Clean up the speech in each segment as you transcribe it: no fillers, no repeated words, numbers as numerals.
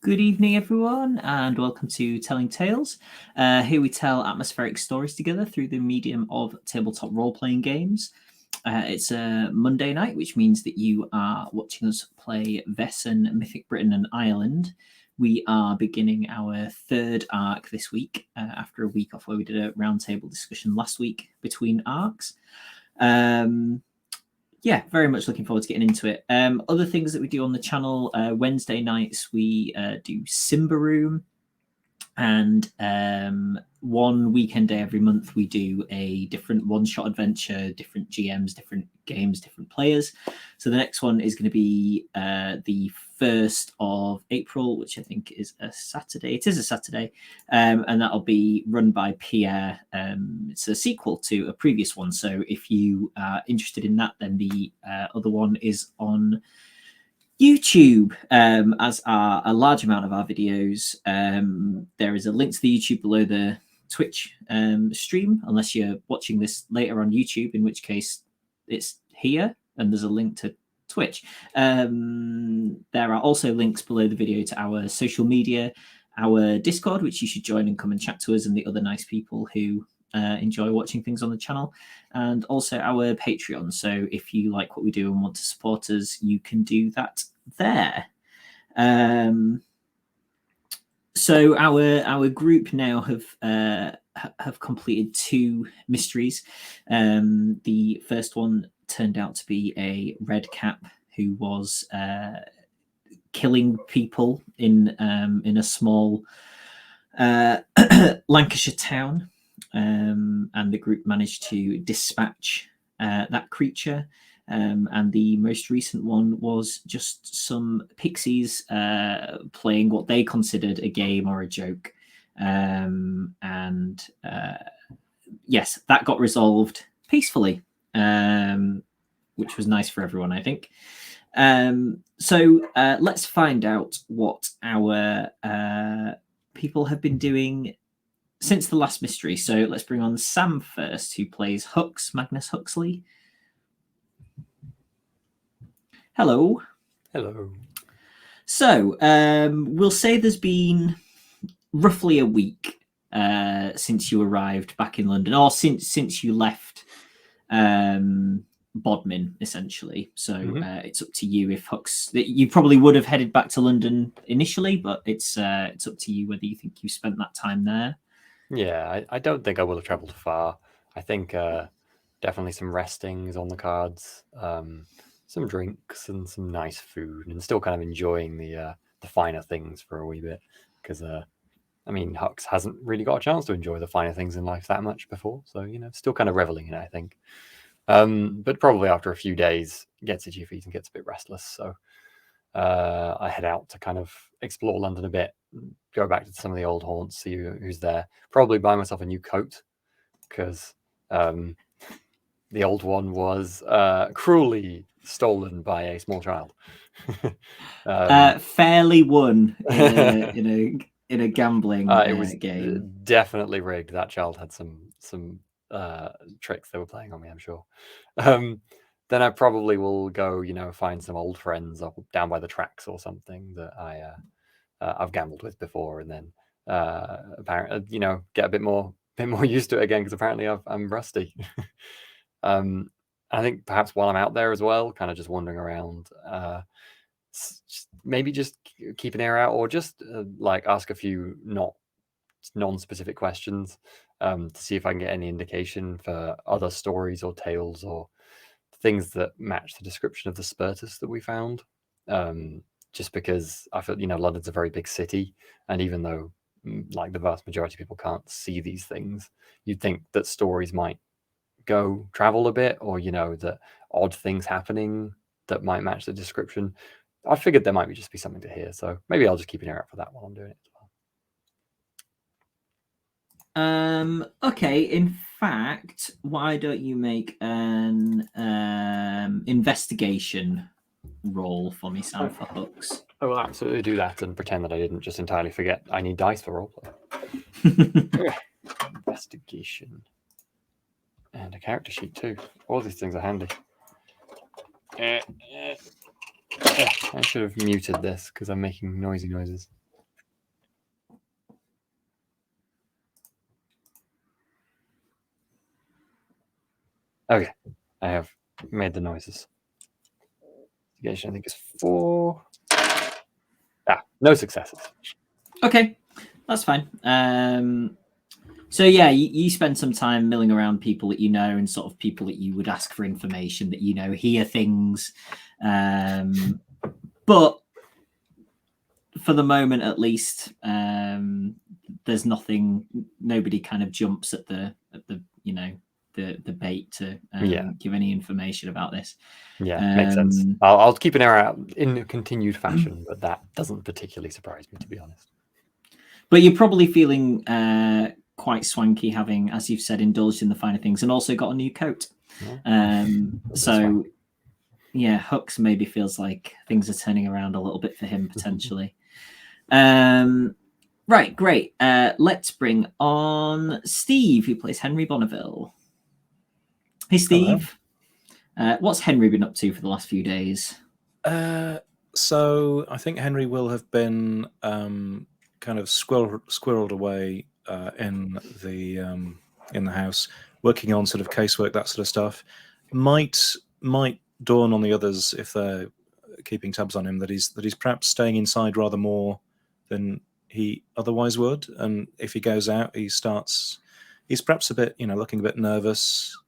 Good evening, everyone, and welcome to Telling Tales. Here we tell atmospheric stories together through the medium of tabletop role-playing games. It's a Monday night, which means that you are watching us play Vaesen, Mythic Britain and Ireland. We are beginning our third arc this week, after a week off where we did a roundtable discussion last week between arcs. Yeah, very much looking forward to getting into it. Other things that we do on the channel, Wednesday nights we do Simba Room, and one weekend day every month we do a different one-shot adventure, different GMs, different games, different players. So the next one is going to be the 1st of April, which I think is a Saturday. It is a Saturday, and that'll be run by Pierre. It's a sequel to a previous one, so if you are interested in that, then the other one is on YouTube, as are a large amount of our videos. There is a link to the YouTube below the Twitch stream, unless you're watching this later on YouTube, in which case it's here, and there's a link to Twitch. There are also links below the video to our social media, our Discord, which you should join and come and chat to us and the other nice people who enjoy watching things on the channel, and also our Patreon. So if you like what we do and want to support us, you can do that there. So our group now have completed 2 mysteries. The first one turned out to be a red cap who was killing people in a small Lancashire town. And the group managed to dispatch that creature. And the most recent one was just some pixies playing what they considered a game or a joke. Yes, that got resolved peacefully, which was nice for everyone, I think. So let's find out what our people have been doing since the last mystery. So let's bring on Sam first, who plays Hux, Magnus Huxley. Hello. Hello. So we'll say there's been roughly a week since you arrived back in London, or since you left Bodmin, essentially. So it's up to you if Hux. You probably would have headed back to London initially, but it's up to you whether you think you spent that time there. Yeah, I don't think I will have travelled far. I think definitely some resting is on the cards, some drinks and some nice food, and still kind of enjoying the finer things for a wee bit. Because, I mean, Hux hasn't really got a chance to enjoy the finer things in life that much before. So, still kind of reveling in it, I think. But probably after a few days, gets itchy feet and gets a bit restless. So I head out to kind of explore London a bit, go back to some of the old haunts, see who's there. Probably buy myself a new coat, because the old one was cruelly stolen by a small child. Fairly won in a gambling it was game. Definitely rigged. That child had some tricks they were playing on me, I'm sure. Then I probably will go, find some old friends up down by the tracks or something that I've gambled with before, and then apparently, get a bit more used to it again, because apparently I'm rusty. I think perhaps while I'm out there as well, kind of just wandering around, maybe just keep an ear out, or just like ask a few non-specific questions to see if I can get any indication for other stories or tales or things that match the description of the Spiritus that we found. Just because I feel, London's a very big city, and even though like the vast majority of people can't see these things, you'd think that stories might go travel a bit, or that odd things happening that might match the description. I figured there might just be something to hear, so maybe I'll just keep an ear out for that while I'm doing it as well. Okay, in fact, why don't you make an investigation roll for me, Sam, for Hux? I will absolutely do that and pretend that I didn't just entirely forget I need dice for roleplay. Investigation. And a character sheet too. All these things are handy. I should have muted this because I'm making noisy noises. Okay, I have made the noises. Investigation, I think, is 4. No successes. Okay, that's fine. So yeah, you spend some time milling around people that you know and sort of people that you would ask for information that you know, hear things. But for the moment, at least, there's nothing. Nobody kind of jumps at the the bait to give any information about this. Yeah, makes sense. I'll keep an eye out in a continued fashion, but that doesn't particularly surprise me, to be honest. But you're probably feeling quite swanky, having, as you've said, indulged in the finer things and also got a new coat. So, yeah, Hooks maybe feels like things are turning around a little bit for him, potentially. Right, great. Let's bring on Steve, who plays Henry Bonneville. Hey, Steve. What's Henry been up to for the last few days? So I think Henry will have been kind of squirreled away in the house, working on sort of casework, that sort of stuff. Might dawn on the others, if they're keeping tabs on him, that he's perhaps staying inside rather more than he otherwise would. And if he goes out, he's perhaps a bit, looking a bit nervous.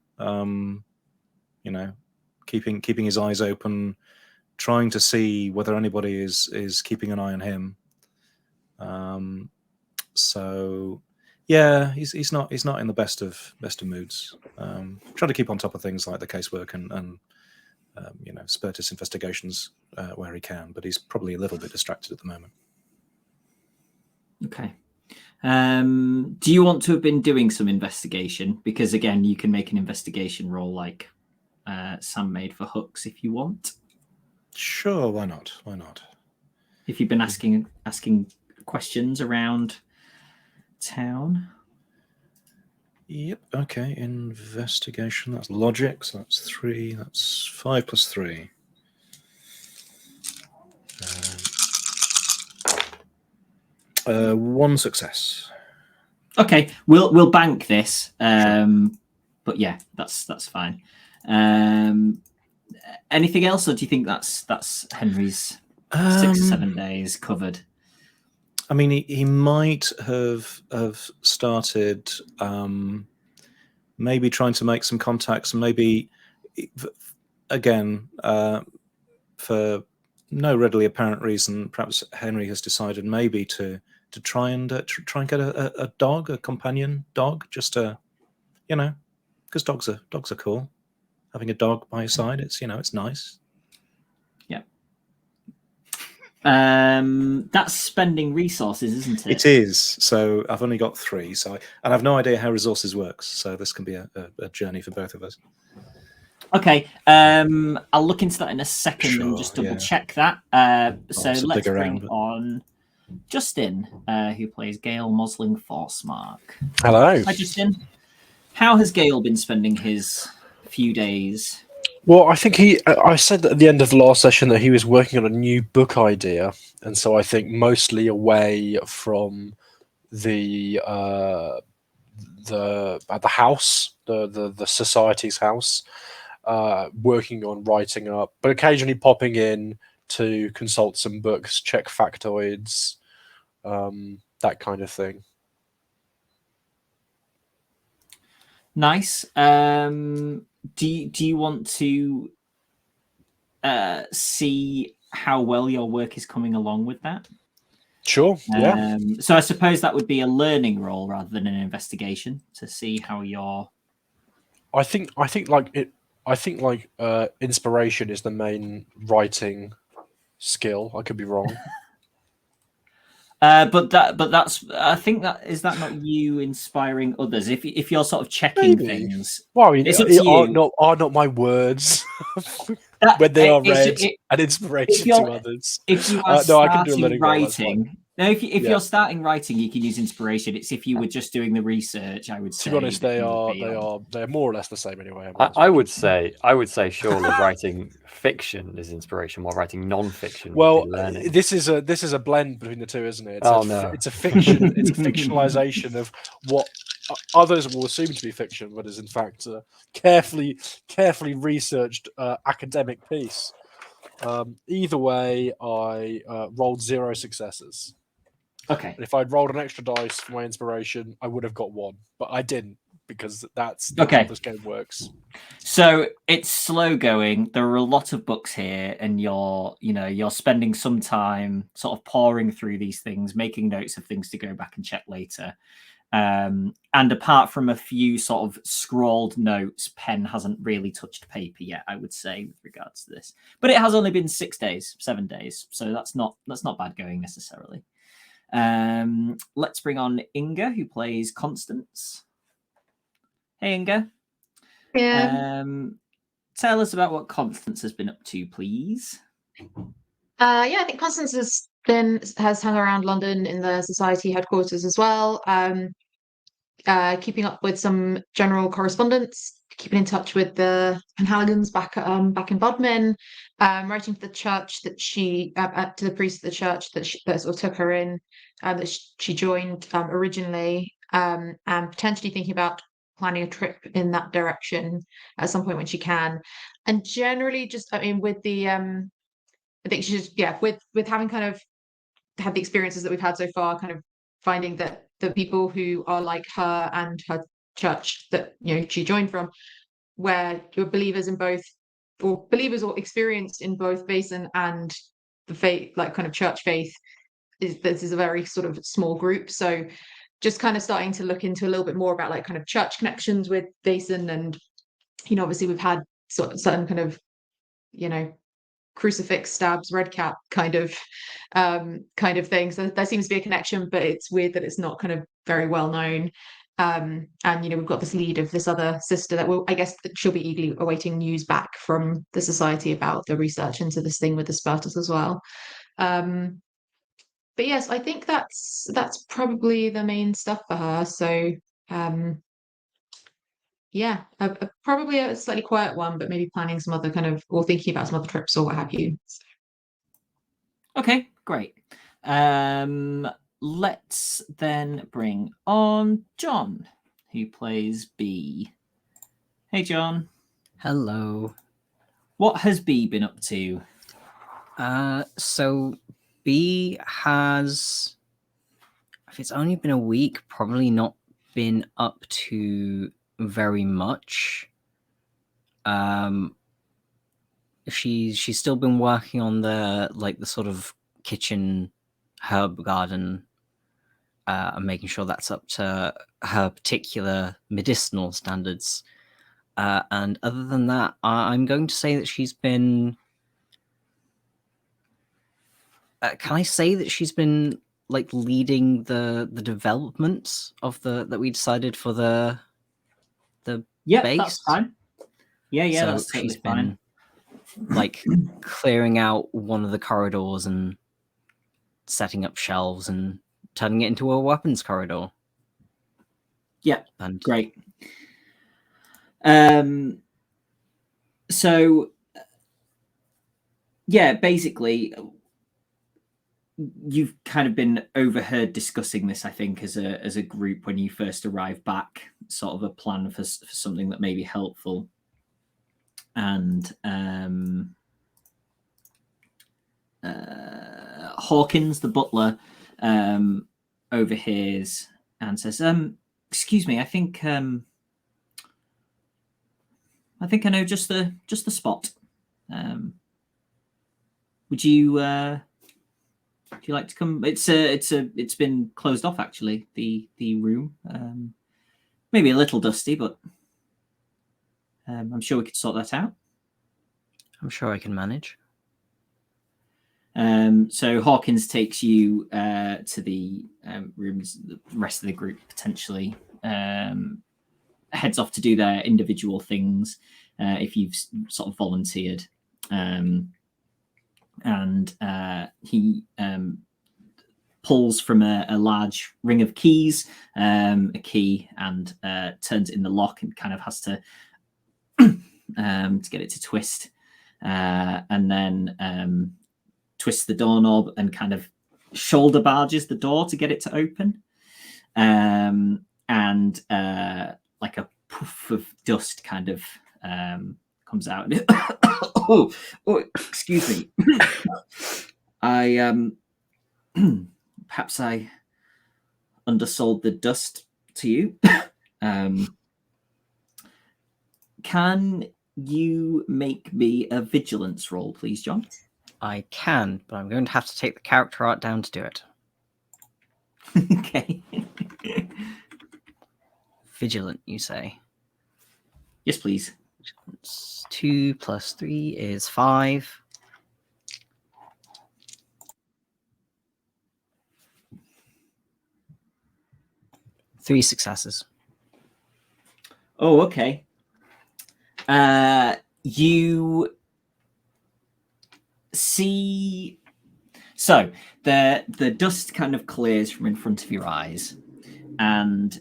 Keeping his eyes open, trying to see whether anybody is keeping an eye on him. So yeah, he's not in the best of moods. Trying to keep on top of things like the casework and Spiritus investigations where he can, but he's probably a little bit distracted at the moment. Okay. Do you want to have been doing some investigation? Because again, you can make an investigation roll like Sam made for Hooks if you want. Sure, why not? If you've been asking questions around town. Yep. Okay. Investigation. That's logic. So that's 3. That's 5 plus 3. 1 success. Okay, we'll bank this. Sure. But yeah, that's fine. Anything else, or do you think that's Henry's 6 or 7 days covered? I mean, he might have started maybe trying to make some contacts, and maybe again for no readily apparent reason, perhaps Henry has decided maybe to try and get a dog, a companion dog, just because dogs are cool. Having a dog by your side, it's nice. Yeah. That's spending resources, isn't it? It is. So I've only got 3. So and I've no idea how resources works. So this can be a journey for both of us. Okay. I'll look into that in a second and just double check that. So let's bring on Justin, who plays Gale Mosling Forcemark. Hello. Hi, Justin. How has Gale been spending his few days? Well, I think I said at the end of the last session that he was working on a new book idea, and so I think mostly away from the house, the society's house, working on writing up, but occasionally popping in to consult some books, check factoids, that kind of thing. Nice. Do you want to see how well your work is coming along with that? Sure. Yeah. So I suppose that would be a learning role rather than an investigation to see how you're. I think inspiration is the main writing skill. I could be wrong. But that's. I think that is that not you inspiring others. If you're sort of checking things. Well, I mean, it's up to you. Are not my words when they are read an inspiration to others. If you are I can do a starting writing. No, if you're starting writing, you can use inspiration. It's if you were just doing the research, I would say. To be honest, they're more or less the same anyway. I would say surely writing fiction is inspiration, while writing non-fiction well, would be learning. This is a blend between the two, isn't it? No. It's a fiction. It's a fictionalization of what others will assume to be fiction, but is in fact a carefully researched academic piece. Either way, I rolled 0 successes. Okay. And if I'd rolled an extra dice for my inspiration, I would have got 1, but I didn't because that's Okay. how this game works. So it's slow going. There are a lot of books here, and you're spending some time sort of pouring through these things, making notes of things to go back and check later. And apart from a few sort of scrawled notes, pen hasn't really touched paper yet, I would say, with regards to this. But it has only been 7 days, so that's not bad going necessarily. Let's bring on Inga, who plays Constance. Hey, Inga. Yeah. Tell us about what Constance has been up to, please. Yeah, I think Constance has hung around London in the society headquarters as well, keeping up with some general correspondence, keeping in touch with the Penhaligans back in Bodmin, writing to the church that she to the priest of the church that sort of took her in, that she joined originally, and potentially thinking about planning a trip in that direction at some point when she can, and generally just with the I think she's with having kind of had the experiences that we've had so far, kind of finding that the people who are like her and her church that she joined from, where you're believers in both, or believers or experienced in both Vaesen and the faith, like kind of church faith, this is a very sort of small group. So just kind of starting to look into a little bit more about like kind of church connections with Vaesen, and obviously we've had sort of certain kind of crucifix stabs red cap kind of thing, so there seems to be a connection, but it's weird that it's not kind of very well known, and we've got this lead of this other sister that I guess that she'll be eagerly awaiting news back from the society about the research into this thing with the Spartus as well. But yes, I think that's probably the main stuff for her. So yeah, probably a slightly quiet one, but maybe planning some other kind of, or thinking about some other trips or what have you. Okay, great. Let's then bring on John, who plays B. Hey, John. Hello. What has B been up to? So B has, if it's only been a week, probably not been up to very much. She's still been working on the sort of kitchen herb garden, and making sure that's up to her particular medicinal standards. And other than that, I'm going to say that she's been. Can I say that she's been leading the development of that we decided for the base? That's fine. Yeah, So that's totally she's fine. been clearing out one of the corridors and setting up shelves and turning it into a weapons corridor. Yeah, and great. So yeah, basically you've kind of been overheard discussing this, I think, as a group when you first arrived back, sort of a plan for something that may be helpful. And Hawkins, the butler, overhears and says, "Excuse me, I think I know just the spot. Would you like to come? It's been closed off, actually, the room. Maybe a little dusty, but I'm sure we could sort that out." I'm sure I can manage. So Hawkins takes you to the rooms. The rest of the group potentially heads off to do their individual things if you've sort of volunteered. And he pulls from a large ring of keys a key and turns it in the lock, and kind of has to get it to twist, and then twists the doorknob and kind of shoulder barges the door to get it to open. And and like a puff of dust kind of comes out. oh, excuse me. I perhaps I undersold the dust to you. Can you make me a vigilance roll, please, John? I can, but I'm going to have to take the character art down to do it. Okay. Vigilant, you say? Yes, please. 2 + 3 is 5. Three successes. Oh, okay. You see, so the dust kind of clears from in front of your eyes, and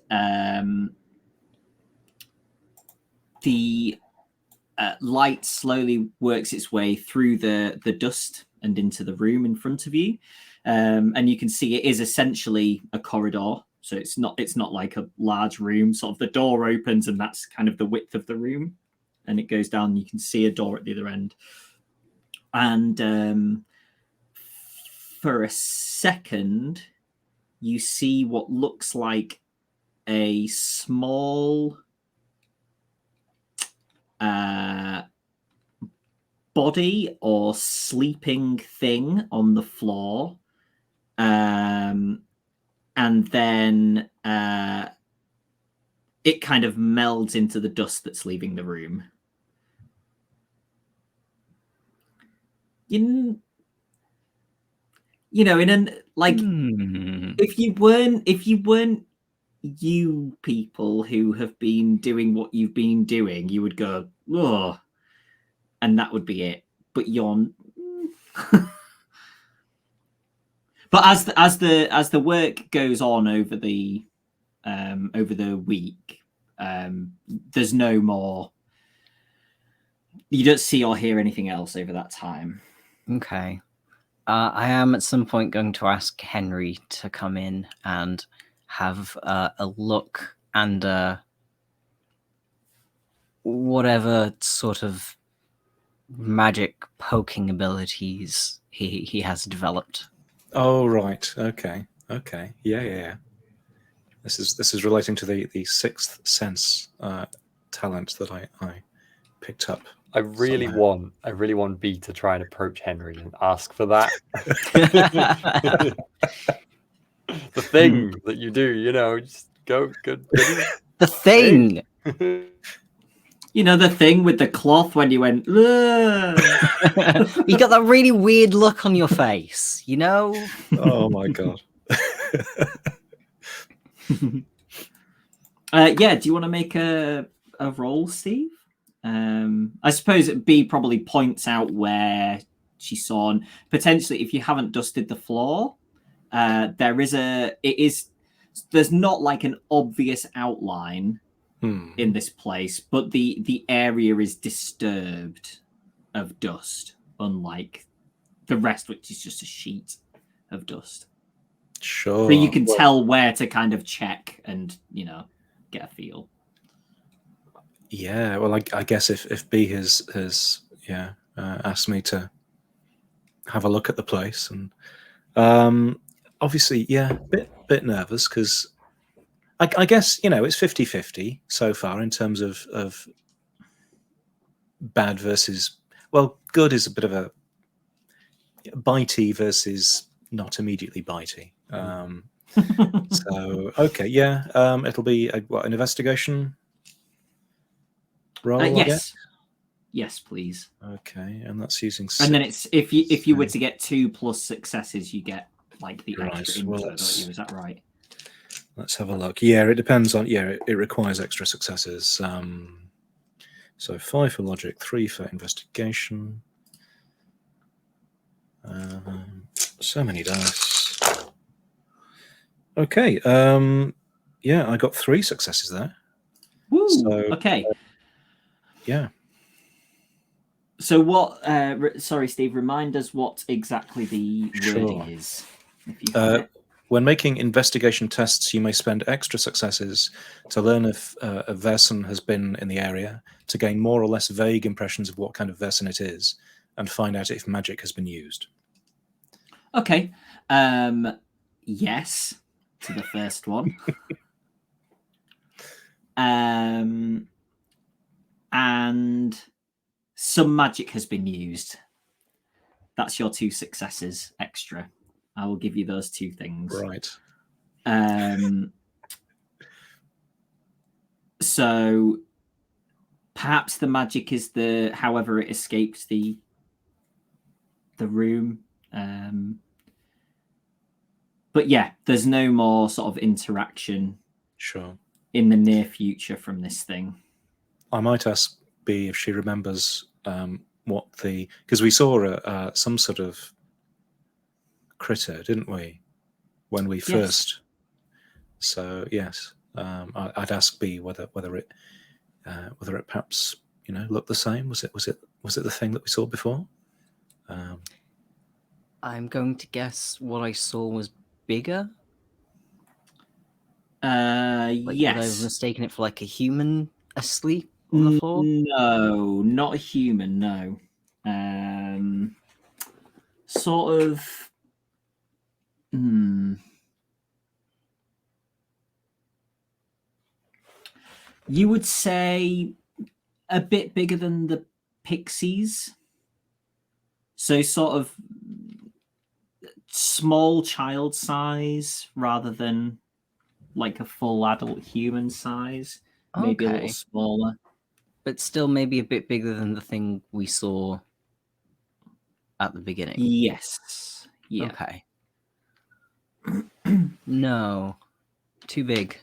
the light slowly works its way through the dust and into the room in front of you, and you can see it is essentially a corridor. So it's not like a large room. Sort of the door opens, and that's kind of the width of the room, and it goes down. And you can see a door at the other end, and for a second, you see what looks like a small body or sleeping thing on the floor, and then it kind of melds into the dust that's leaving the room. You know, in an like, if you weren't you people who have been doing what you've been doing, you would go, oh, and that would be it. But you're but as the work goes on over the week, there's no more. You don't see or hear anything else over that time. Okay. I am at some point going to ask Henry to come in and have a look and whatever sort of magic poking abilities he has developed. Oh, right. Okay. Yeah. This is relating to the sixth sense talent that I picked up. I really want B to try and approach Henry and ask for that. The thing that you do, just go. The thing. You know, the thing with the cloth when you went, ugh. You got that really weird look on your face, you know? Oh my god. Yeah, do you want to make a roll, Steve? I suppose B probably points out where she saw, and potentially if you haven't dusted the floor, there's not like an obvious outline in this place, but the area is disturbed of dust, unlike the rest, which is just a sheet of dust. Sure. So you can tell where to kind of check and, get a feel. Yeah, well, I guess if B has asked me to have a look at the place, and obviously, yeah, bit nervous because I guess it's 50-50 so far in terms of bad versus good is a bit of a bitey versus not immediately bitey. So okay, yeah, it'll be an investigation roll. Yes, please. Okay, and that's using. And then it's if you were to get 2+ successes, you get like the extra info. Don't you? Is that right? Let's have a look. Yeah, it depends on. Yeah, it requires extra successes. So 5 for logic, 3 for investigation. So many dice. Okay. Yeah, I got 3 successes there. Woo! So, okay. Yeah. So what? Sorry, Steve. Remind us what exactly the wording is. If you have it. When making investigation tests, you may spend extra successes to learn if a Vaesen has been in the area, to gain more or less vague impressions of what kind of Vaesen it is, and find out if magic has been used. Okay. Yes to the first one. And some magic has been used. That's your 2 successes extra. I will give you those 2 things. Right. So perhaps the magic is however it escaped the room. But yeah, there's no more sort of interaction Sure. in the near future from this thing. I might ask B if she remembers because we saw some sort of critter, didn't we, when we first? So yes, I'd ask B whether it perhaps looked the same. Was it the thing that we saw before? I'm going to guess what I saw was bigger. Yes. Would I have mistaken it for like a human asleep on the floor? No, not a human. No. Sort of. You would say a bit bigger than the pixies. So sort of small child size rather than like a full adult human size. Maybe a little smaller. But still maybe a bit bigger than the thing we saw at the beginning. Yes. Yeah. Okay. No. Too big.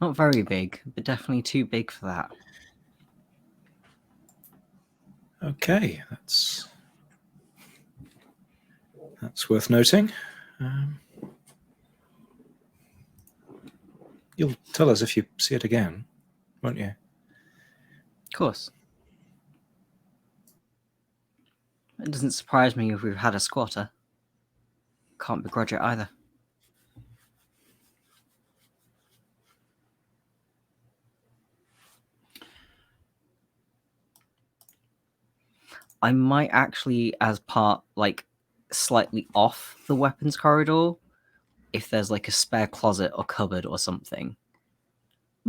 Not very big, but definitely too big for that. Okay, that's worth noting. You'll tell us if you see it again, won't you? Of course. It doesn't surprise me if we've had a squatter. Can't begrudge it either. I might actually, as part, like, slightly off the weapons corridor, if there's like a spare closet or cupboard or something,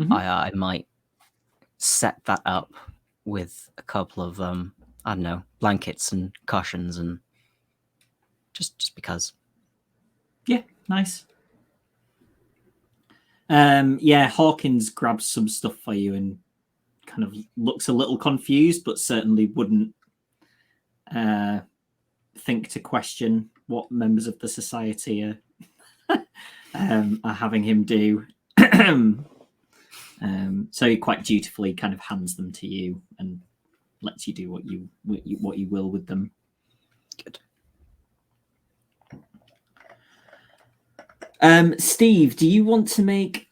I might set that up with a couple of, I don't know, blankets and cushions and just because. Yeah, nice. Yeah, Hawkins grabs some stuff for you and kind of looks a little confused, but certainly wouldn't think to question what members of the society are having him do. So he quite dutifully kind of hands them to you and lets you do what you will with them. Good. Steve, do you want to make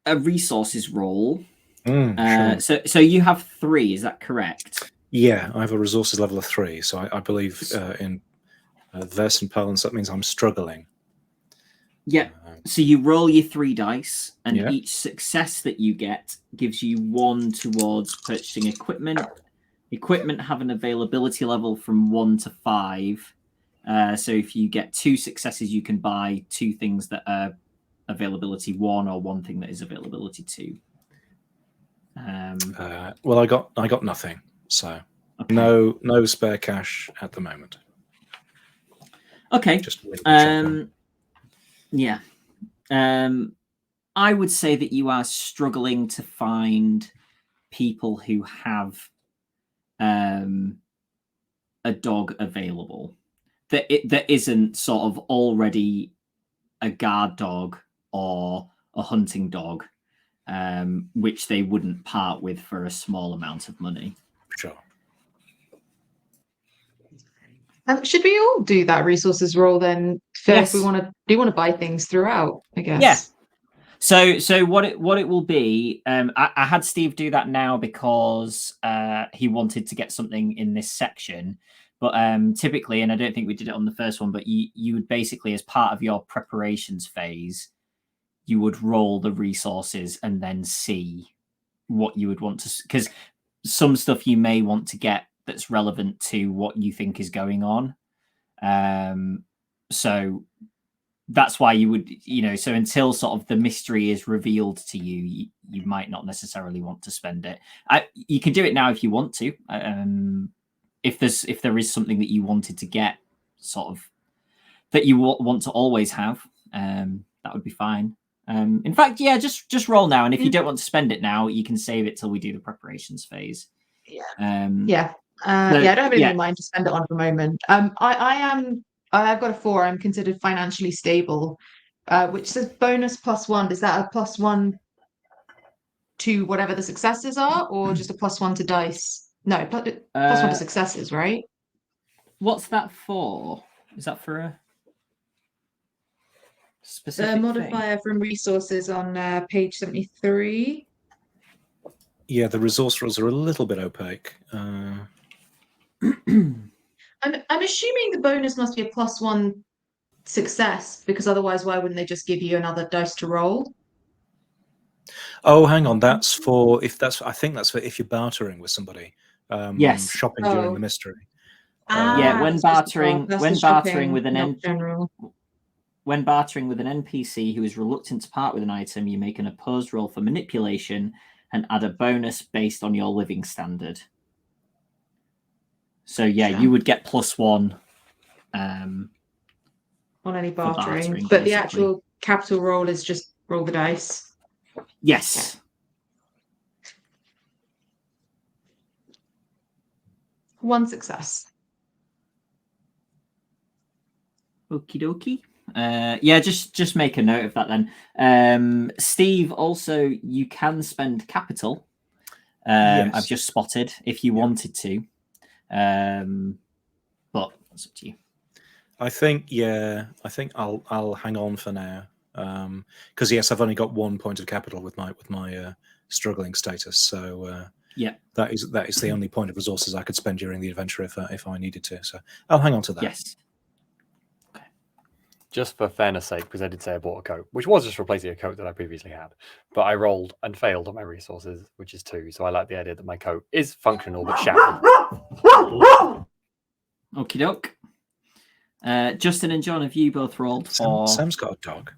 a resources roll? Sure. So you have 3, is that correct? Yeah, I have a resources level of 3, so I believe in Vaesen parlance that means I'm struggling. Yeah. So you roll your 3 dice, and Yeah. each success that you get gives you 1 towards purchasing equipment. Equipment have an availability level from 1 to 5. So if you get 2 successes, you can buy 2 things that are availability 1 or 1 thing that is availability 2. Well, I got nothing, so Okay. no spare cash at the moment. Okay. Just yeah. I would say that you are struggling to find people who have a dog available. That isn't sort of already a guard dog or a hunting dog, which they wouldn't part with for a small amount of money. Sure. Should we all do that resources roll then? Yes. If we want to buy things throughout, I guess. Yeah. So what it will be, I had Steve do that now because he wanted to get something in this section, But typically, and I don't think we did it on the first one, but you would basically, as part of your preparations phase, you would roll the resources and then see what you would want to, because some stuff you may want to get that's relevant to what you think is going on. So that's why you would, so until sort of the mystery is revealed to you, you might not necessarily want to spend it. You can do it now if you want to. If there is something that you wanted to get, sort of, that you want to always have, that would be fine. In fact, yeah, just roll now, and if you don't want to spend it now, you can save it till we do the preparations phase. Yeah. So, I don't have anything yeah. in mind to spend it on at the moment. I've got a 4. I'm considered financially stable, which says bonus +1. Is that a +1 to whatever the successes are, or just a +1 to dice? No, +1 to successes, right? What's that for? Is that for a specific The modifier from resources on page 73. Yeah, the resource rules are a little bit opaque. I'm assuming the bonus must be a +1 success, because otherwise, why wouldn't they just give you another dice to roll? Oh, hang on. I think that's for if you're bartering with somebody. Yes. Shopping during the mystery. Yeah, when that's just bartering with an general. When bartering with an NPC who is reluctant to part with an item, you make an opposed roll for manipulation and add a bonus based on your living standard. So yeah, Sure. you would get +1 on any for bartering, but the basically. actual capital roll is just roll the dice. Yes. One success. Okie dokie. Yeah, just make a note of that then. Steve, also, you can spend capital. Yes. I've just spotted if you wanted to. But it's up to you. I think I'll hang on for now. Because yes, I've only got 1 point of capital with my struggling status. So yeah, that is the only point of resources I could spend during the adventure if I needed to. So I'll hang on to that. Yes. Just for fairness sake, because I did say I bought a coat, which was just replacing a coat that I previously had. But I rolled and failed on my resources, which is 2. So I like the idea that my coat is functional but shabby. Okie doke. Justin and John, have you both rolled for... Sam's got a dog.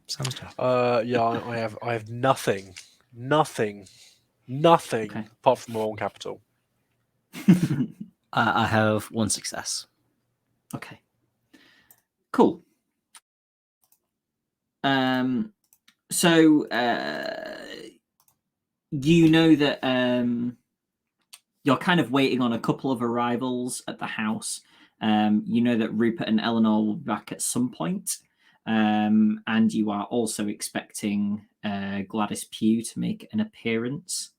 Sam's dog. Yeah, I have nothing, okay, apart from my own capital. I have 1 success. Okay. Cool. So you know that you're kind of waiting on a couple of arrivals at the house. You know that Rupert and Eleanor will be back at some point. And you are also expecting Gladys Pugh to make an appearance.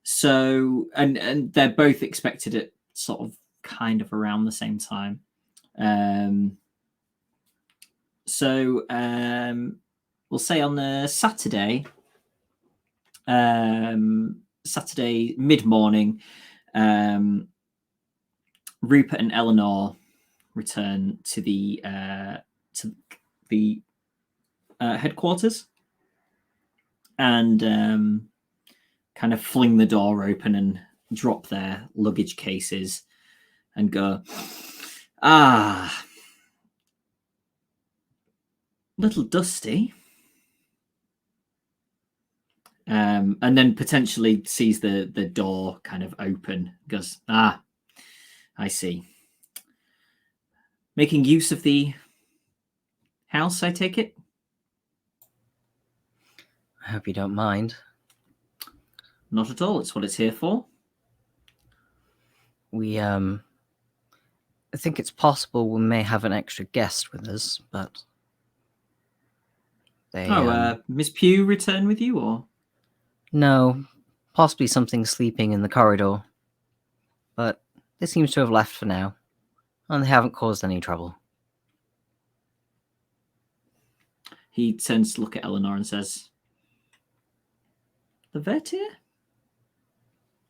So, and they're both expected at sort of kind of around the same time. So we'll say on the Saturday mid-morning, Rupert and Eleanor return to the headquarters and kind of fling the door open and drop their luggage cases and go, little dusty. And then potentially sees the door kind of open, goes, I see. Making use of the house, I take it? I hope you don't mind. Not at all. It's what it's here for. I think it's possible we may have an extra guest with us, but Miss Pugh return with you, or? No, possibly something sleeping in the corridor. But they seem to have left for now, and they haven't caused any trouble. He turns to look at Eleanor and says, the vet here?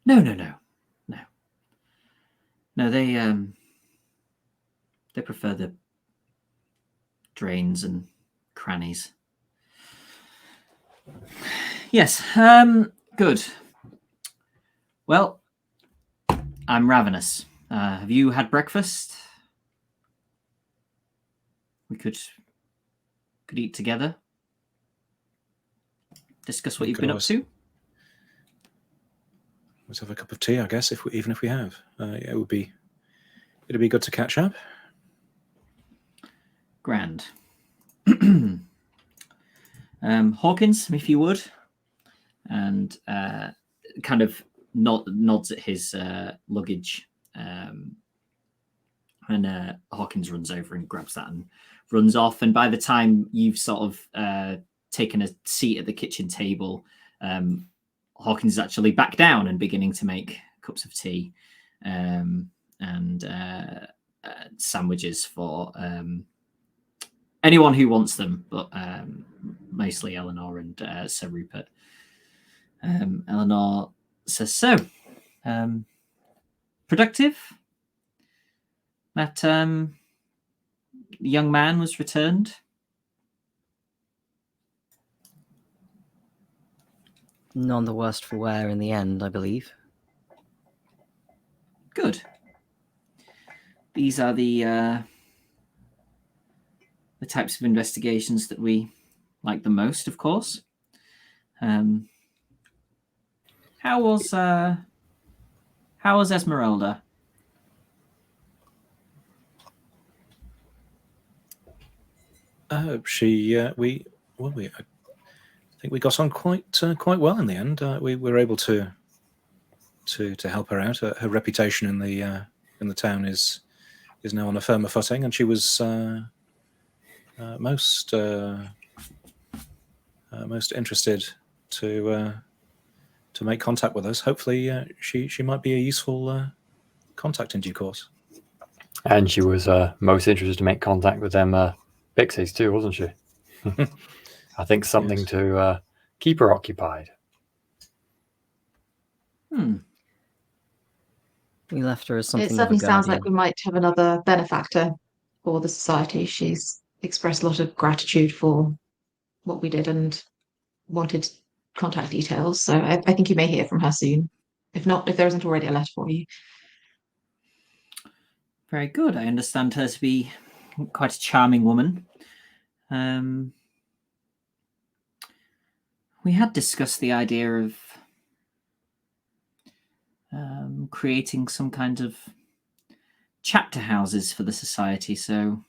No. No, they prefer the drains and crannies. Yes, good. Well, I'm ravenous. Have you had breakfast? We could eat together. Discuss what We you've could been up always- to. Let's have a cup of tea, I guess, even if we have. Yeah, it'd be good to catch up. Grand. Hawkins, if you would, and kind of nods at his luggage, and Hawkins runs over and grabs that and runs off. And by the time you've sort of taken a seat at the kitchen table, Hawkins is actually back down and beginning to make cups of tea and sandwiches for anyone who wants them, but mostly Eleanor and Sir Rupert. Eleanor says, so, productive? That young man was returned? None the worse for wear in the end, I believe. Good. These are the types of investigations that we like the most, of course. How was Esmeralda? I think we got on quite well in the end. We were able to help her out. Her reputation in the town is now on a firmer footing, and she was most interested to make contact with us. Hopefully, she might be a useful contact in due course. And she was most interested to make contact with them pixies too, wasn't she? I think something Yes. to keep her occupied. We left her as something It of a certainly sounds like guardian. we might have another benefactor for the society. She's expressed a lot of gratitude for what we did and wanted contact details. So I think you may hear from her soon. If not, if there isn't already a letter for you. Very good. I understand her to be quite a charming woman. We had discussed the idea of creating some kind of chapter houses for the society. So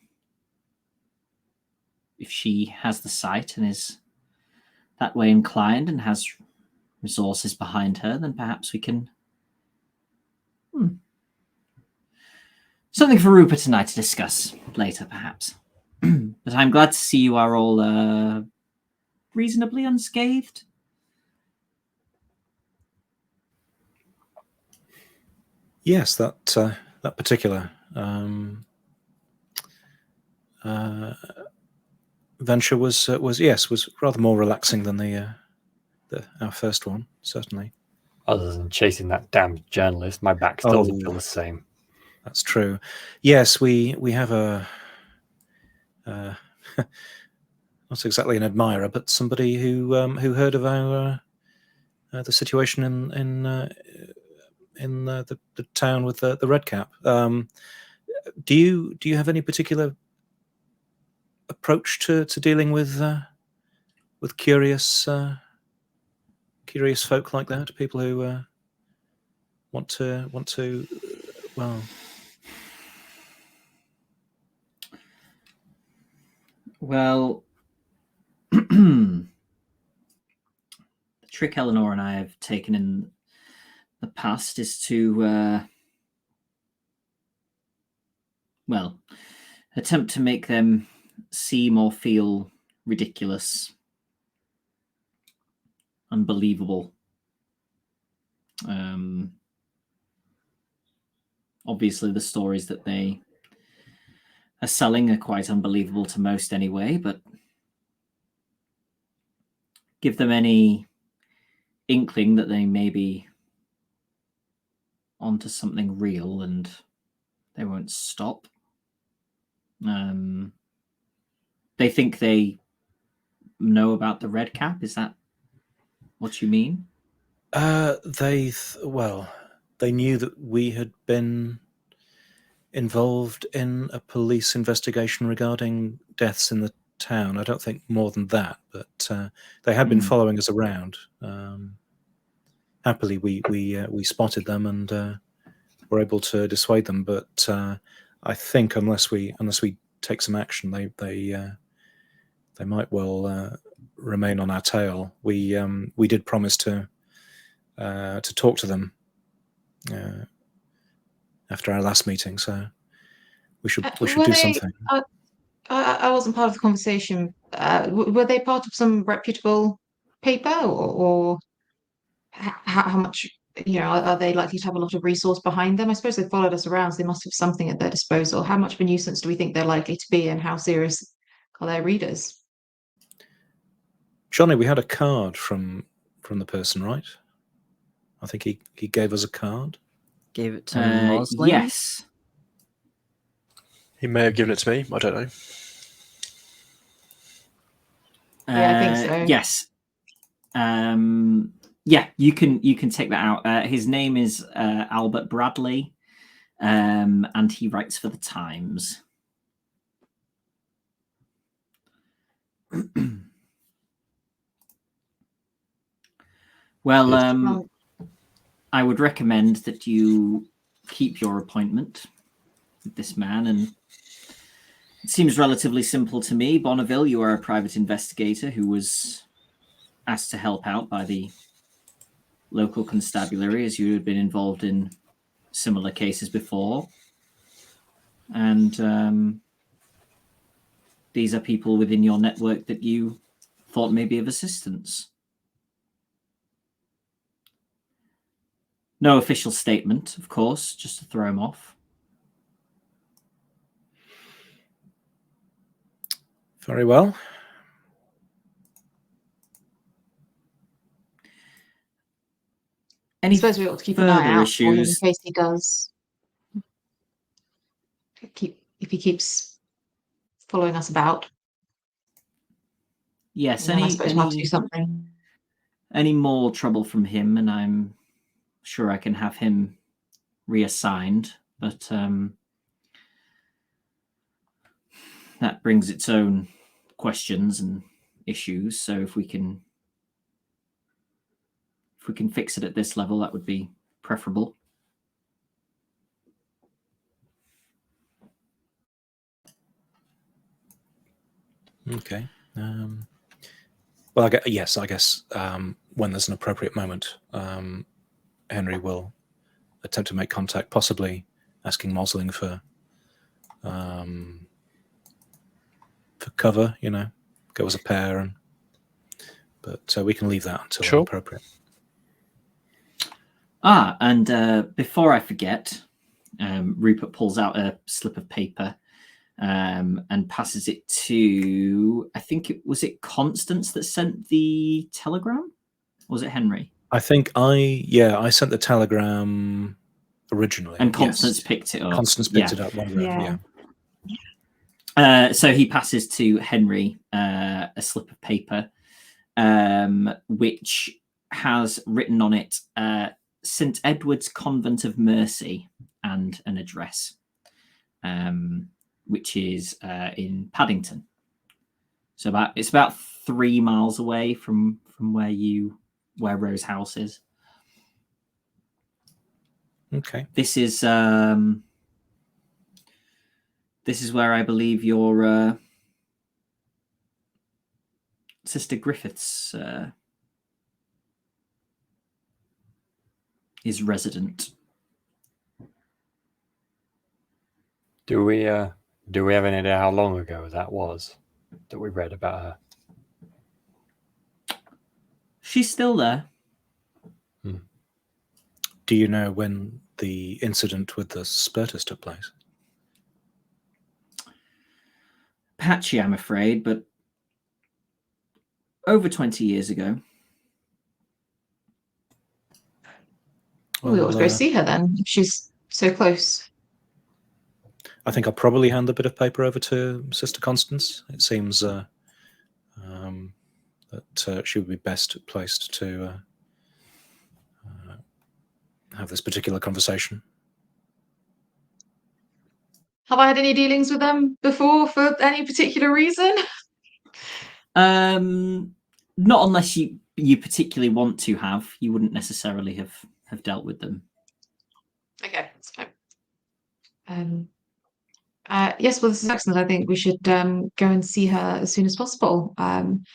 if she has the sight and is that way inclined and has resources behind her, then perhaps we can... Something for Rupert tonight to discuss later, perhaps. But I'm glad to see you are all reasonably unscathed. Yes, that particular venture was rather more relaxing than our first one, certainly. Other than chasing that damn journalist, my back still doesn't Oh. feel the same. That's true. Yes, we have a not exactly an admirer, but somebody who heard of our the situation in the town with the red cap. Do you have any particular approach to dealing with curious folk like that? People who want to well. Well, the trick Eleanor and I have taken in the past is to, attempt to make them seem or feel ridiculous, unbelievable. Obviously, the stories that they are selling are quite unbelievable to most anyway, but give them any inkling that they may be onto something real, and They won't stop. They think they know about the red cap. Is that what you mean? They knew that we had been involved in a police investigation regarding deaths in the town. I don't think more than that, but they had been following us around. Happily, we spotted them and were able to dissuade them. But I think unless we take some action, they might well remain on our tail. We did promise to talk to them after our last meeting, so we should do something. I wasn't part of the conversation. Were they part of some reputable paper, or how much? Are they likely to have a lot of resource behind them? I suppose they followed us around, so they must have something at their disposal. How much of a nuisance do we think they're likely to be, and how serious are their readers? Jonny, we had a card from the person, right? I think he gave us a card. Gave it to Mosley? Yes. He may have given it to me. I don't know. Yeah, I think so. Yes. Yeah, you can take that out. His name is Albert Bradley, and he writes for the Times. Well, I would recommend that you keep your appointment with this man, and it seems relatively simple to me. Bonneville, you are a private investigator who was asked to help out by the local constabulary, as you had been involved in similar cases before. And these are people within your network that you thought may be of assistance. No official statement, of course, just to throw him off. Very well. I suppose we ought to keep an eye out for him in case he does. If he keeps following us about. Yes, I suppose we'll have to do something. Any more trouble from him, and I'm sure I can have him reassigned, but that brings its own questions and issues. So if we can fix it at this level, that would be preferable. Okay. Well, I guess when there's an appropriate moment, Henry will attempt to make contact, possibly asking Mosling for cover. Go as a pair, but we can leave that until appropriate. And before I forget, Rupert pulls out a slip of paper and passes it to, I think was it Constance that sent the telegram? Or was it Henry? I think I sent the telegram originally. And Constance picked it up. Constance picked it up. So he passes to Henry a slip of paper, which has written on it St. Edward's Convent of Mercy and an address, which is in Paddington. So it's about 3 miles away from where Rose House is. Okay. This is where I believe your Sister Griffiths is resident. Do we have any idea how long ago that was that we read about her? She's still there. Do you know when the incident with the splurters took place? Patchy, I'm afraid, but over 20 years ago. We ought to go see her then, if she's so close. I think I'll probably hand the bit of paper over to Sister Constance. It seems that she would be best placed to have this particular conversation. Have I had any dealings with them before for any particular reason? Not unless you particularly want to have. You wouldn't necessarily have dealt with them. Okay, that's fine. Yes, well, this is excellent. I think we should go and see her as soon as possible. And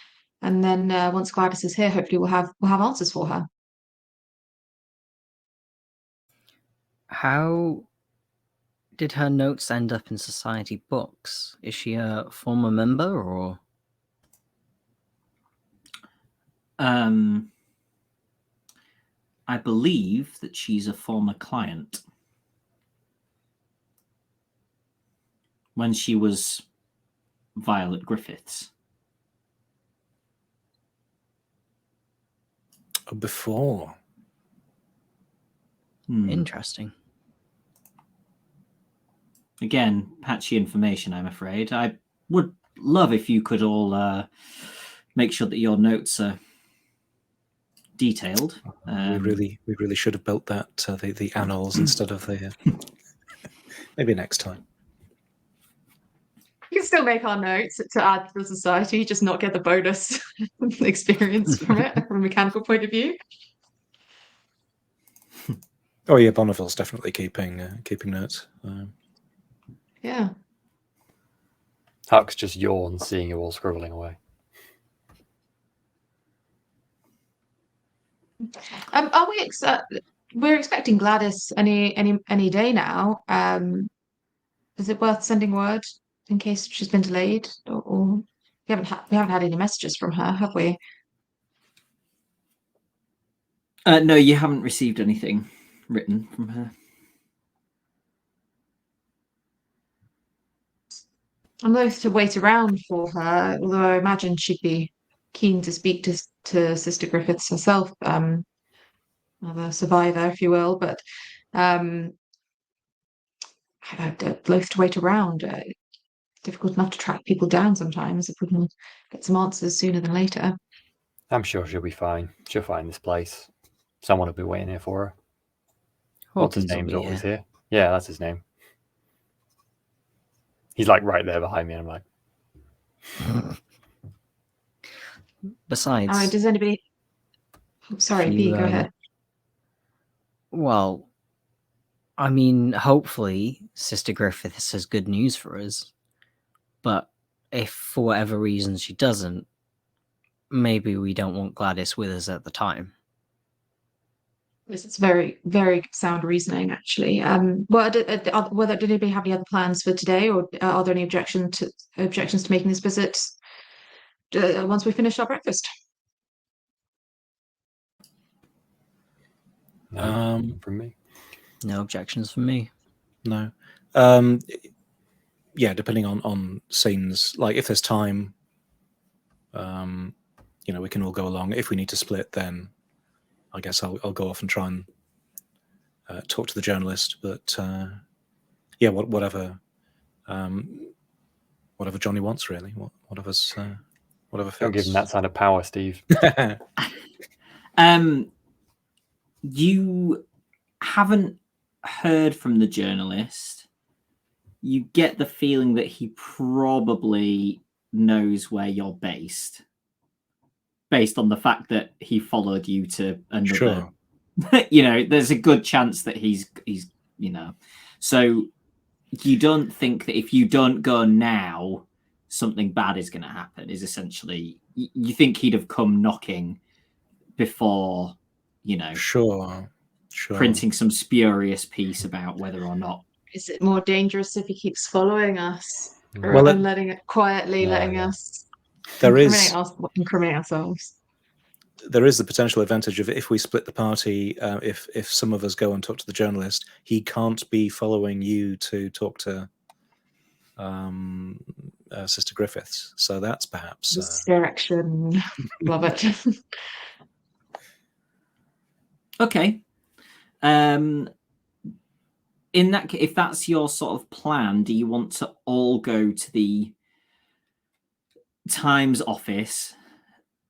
then once Gladys is here, hopefully we'll have answers for her. How did her notes end up in society books? Is she a former member or? I believe that she's a former client. When she was Violet Griffiths. Before. Interesting. Again, patchy information, I'm afraid. I would love if you could all make sure that your notes are detailed. We really should have built that the annals instead of the. Maybe next time. We can still make our notes to add to the society, just not get the bonus experience from it from a mechanical point of view. Oh yeah, Bonneville's definitely keeping notes. Yeah. Hux just yawns, seeing you all scribbling away. Are we we're expecting Gladys any day now? Is it worth sending word in case she's been delayed, or we haven't had any messages from her, have we? No, you haven't received anything written from her. I'm loath to wait around for her, although I imagine she'd be keen to speak to Sister Griffiths herself, the survivor, if you will. But I'm loath to wait around. Difficult enough to track people down sometimes if we can get some answers sooner than later. I'm sure she'll be fine. She'll find this place. Someone will be waiting here for her. What's his Hawkins will name's be always here. here. Yeah, that's his name. He's like right there behind me, and I'm like. Besides, Does anybody? Sorry, if B, you, go ahead. Well, I mean, hopefully Sister Griffiths has good news for us. But if for whatever reason she doesn't, maybe we don't want Gladys with us at the time. This is very, very sound reasoning, actually. Did anybody have any other plans for today, or are there any objections to making this visit once we finish our breakfast? No, from me. No objections from me. No. Yeah, depending on scenes, like if there's time, we can all go along. If we need to split, then I guess I'll go off and try and talk to the journalist. But yeah, whatever Jonny wants, really. Whatever fits. Don't give him that side of power, Steve. You haven't heard from the journalist. You get the feeling that he probably knows where you're based on the fact that he followed you to another. Sure. There's a good chance that he's so you don't think that if you don't go now, something bad is going to happen. Is essentially you think he'd have come knocking before, Sure. printing some spurious piece about whether or not. Is it more dangerous if he keeps following us, Well, and letting us there incriminate ourselves? There is the potential advantage of if we split the party, if some of us go and talk to the journalist, he can't be following you to talk to Sister Griffiths. So that's perhaps Direction. Love it. Okay. in that, if that's your sort of plan, do you want to all go to the Times office,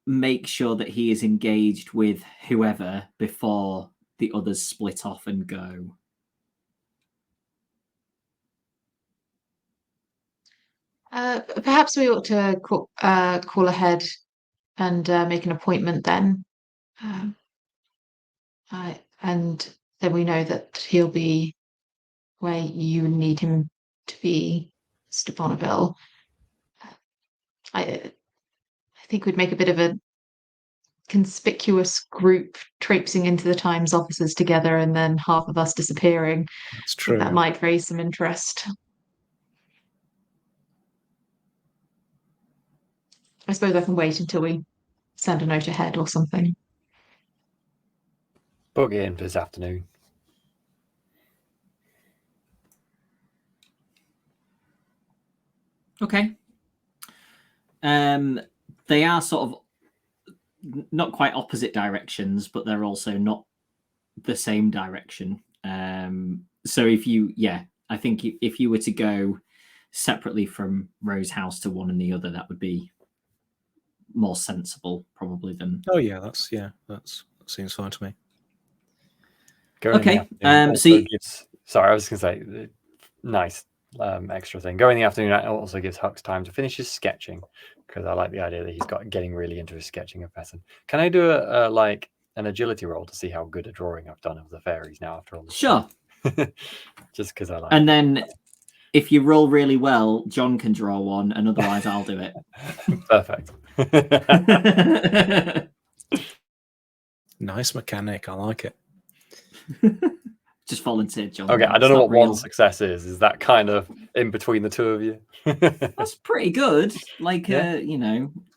make sure that he is engaged with whoever before the others split off and go? Perhaps we ought to call ahead and make an appointment then. And then we know that he'll be where you need him to be, Mr. Bonneville. I think we'd make a bit of a conspicuous group traipsing into the Times offices together and then half of us disappearing. That's true. That might raise some interest. I suppose I can wait until we send a note ahead or something. Book it in for this afternoon. Okay. They are sort of not quite opposite directions, but they're also not the same direction. So I think if you were to go separately from Rose House to one and the other, that would be more sensible, probably, than. Oh yeah, that seems fine to me. Okay. Sorry, I was going to say, nice extra thing. Going in the afternoon also gives Hux time to finish his sketching, because I like the idea that he's getting really into his sketching of Vaesen. Can I do an agility roll to see how good a drawing I've done of the fairies now after all this? Sure. Just because I like. And then, if you roll really well, John can draw one, and otherwise I'll do it. Perfect. Nice mechanic. I like it. Just volunteered, John. Okay, I don't know what one success is. Is that kind of in between the two of you? That's pretty good. Like,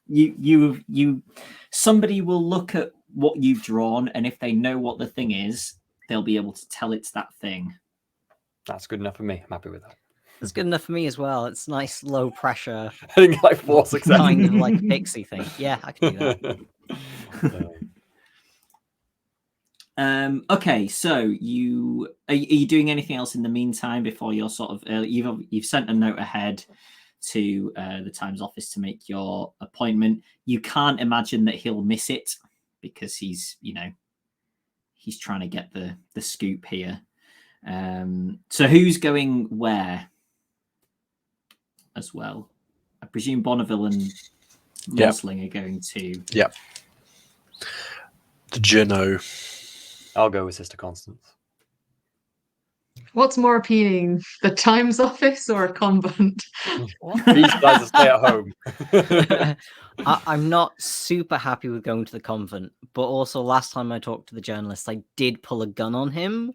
you somebody will look at what you've drawn, and if they know what the thing is, they'll be able to tell it's that thing. That's good enough for me. I'm happy with that. It's good enough for me as well. It's nice, low pressure. I think like 4 successes. Kind of like a pixie thing. Yeah, I can do that. Okay, so are you doing anything else in the meantime before you're sort of you've sent a note ahead to the Times office to make your appointment? You can't imagine that he'll miss it because he's trying to get the scoop here. So who's going where as well? I presume Bonneville and Mosling are going to. Yep. The Geno. I'll go with Sister Constance. What's more appealing, the Times office or a convent? These guys stay at home. I'm not super happy with going to the convent, but also last time I talked to the journalist, I did pull a gun on him.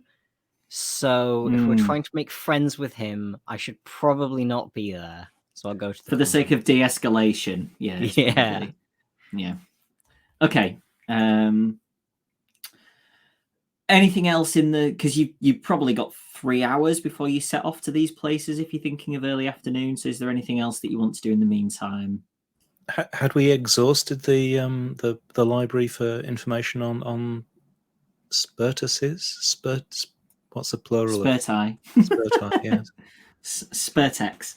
So if we're trying to make friends with him, I should probably not be there. So I'll go to the sake of de-escalation. Yeah. Yeah. Yeah. Okay. Anything else because you've probably got 3 hours before you set off to these places if you're thinking of early afternoon. So is there anything else that you want to do in the meantime? Had we exhausted the library for information on Spurtuses? What's the plural? Spurti. Spurti, yeah. Spurtex.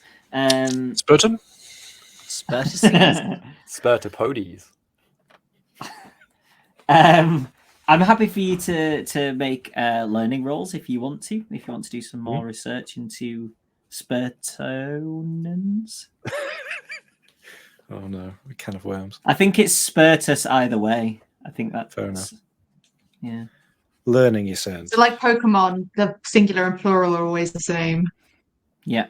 Spurtum? Spurtuses? Spurtopodes. I'm happy for you to make learning rolls if you want to do some more research into Spurtonans. Oh no, a can of worms. I think it's Spurtus either way. I think that's fair enough. Yeah. Learning, you said. So like Pokemon, the singular and plural are always the same. Yeah.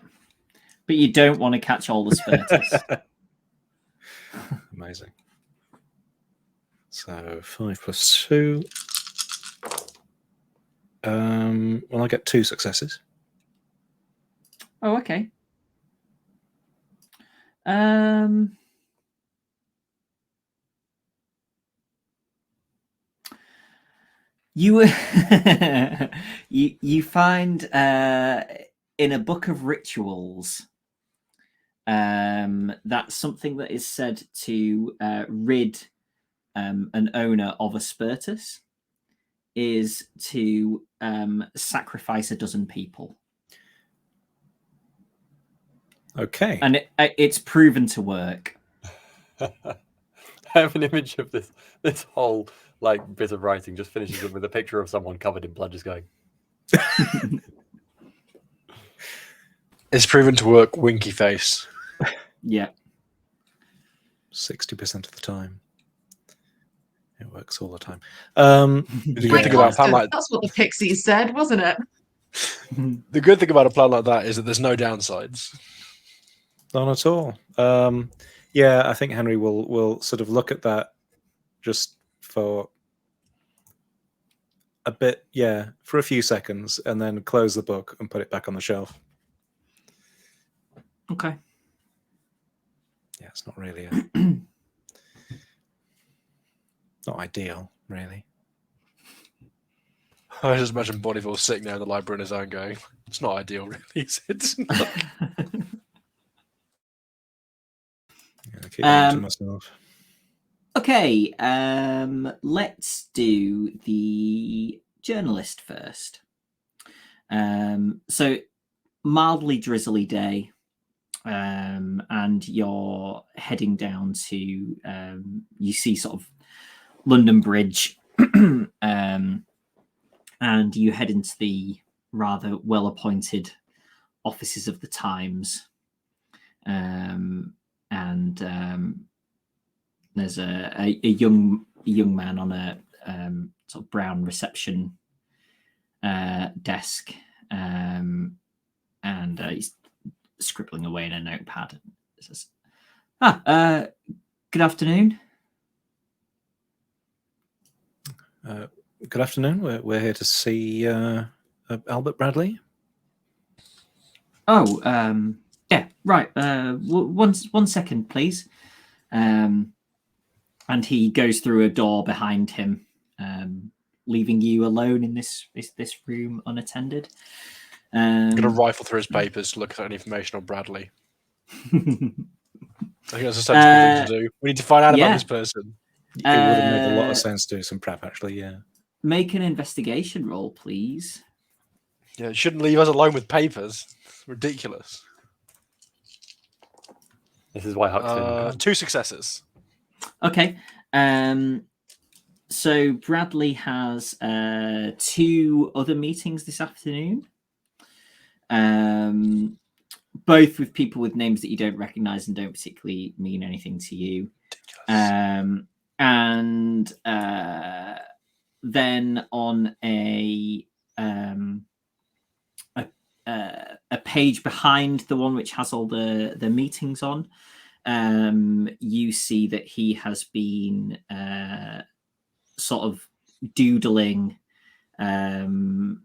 But you don't want to catch all the Spurtus. Amazing. So 5 plus 2. Well, I get 2 successes. Oh, okay. You you find in a book of rituals that's something that is said to rid an owner of a Spurtus. is to sacrifice a dozen people. Okay. And it's proven to work. I have an image of this whole like bit of writing just finishes up with a picture of someone covered in blood just going. It's proven to work, winky face. Yeah. 60% of the time. It works all the time. The good Like, thing about a plan that's like what the Pixies said, wasn't it? The good thing about a plan like that is that there's no downsides. none at all. Yeah, I think Henry will sort of look at that just for a bit, for a few seconds, and then close the book and put it back on the shelf. Okay. Yeah, it's not really not ideal, really. I just imagine Bonneville sitting there in the library on his own going, it's not ideal, really, is it? Yeah, I keep that to myself. Okay, let's do the journalist first. So mildly drizzly day, and you're heading down to you see sort of London Bridge, and you head into the rather well-appointed offices of the Times, and there's a young man on a sort of brown reception desk, and he's scribbling away in a notepad. And says, good afternoon. Good afternoon. We're here to see Albert Bradley. Oh, yeah, right. One second, please. And he goes through a door behind him, leaving you alone in this room unattended. I'm going to rifle through his papers to look at any information on Bradley. I think that's a sensible thing to do. We need to find out about this person. It would have made a lot of sense to do some prep, actually, yeah. Make an investigation roll, please. Yeah, shouldn't leave us alone with papers. It's ridiculous. This is why Huck's in. 2 successes. Okay. So Bradley has 2 other meetings this afternoon, both with people with names that you don't recognize and don't particularly mean anything to you. And then on a page behind the one which has all the meetings on, you see that he has been sort of doodling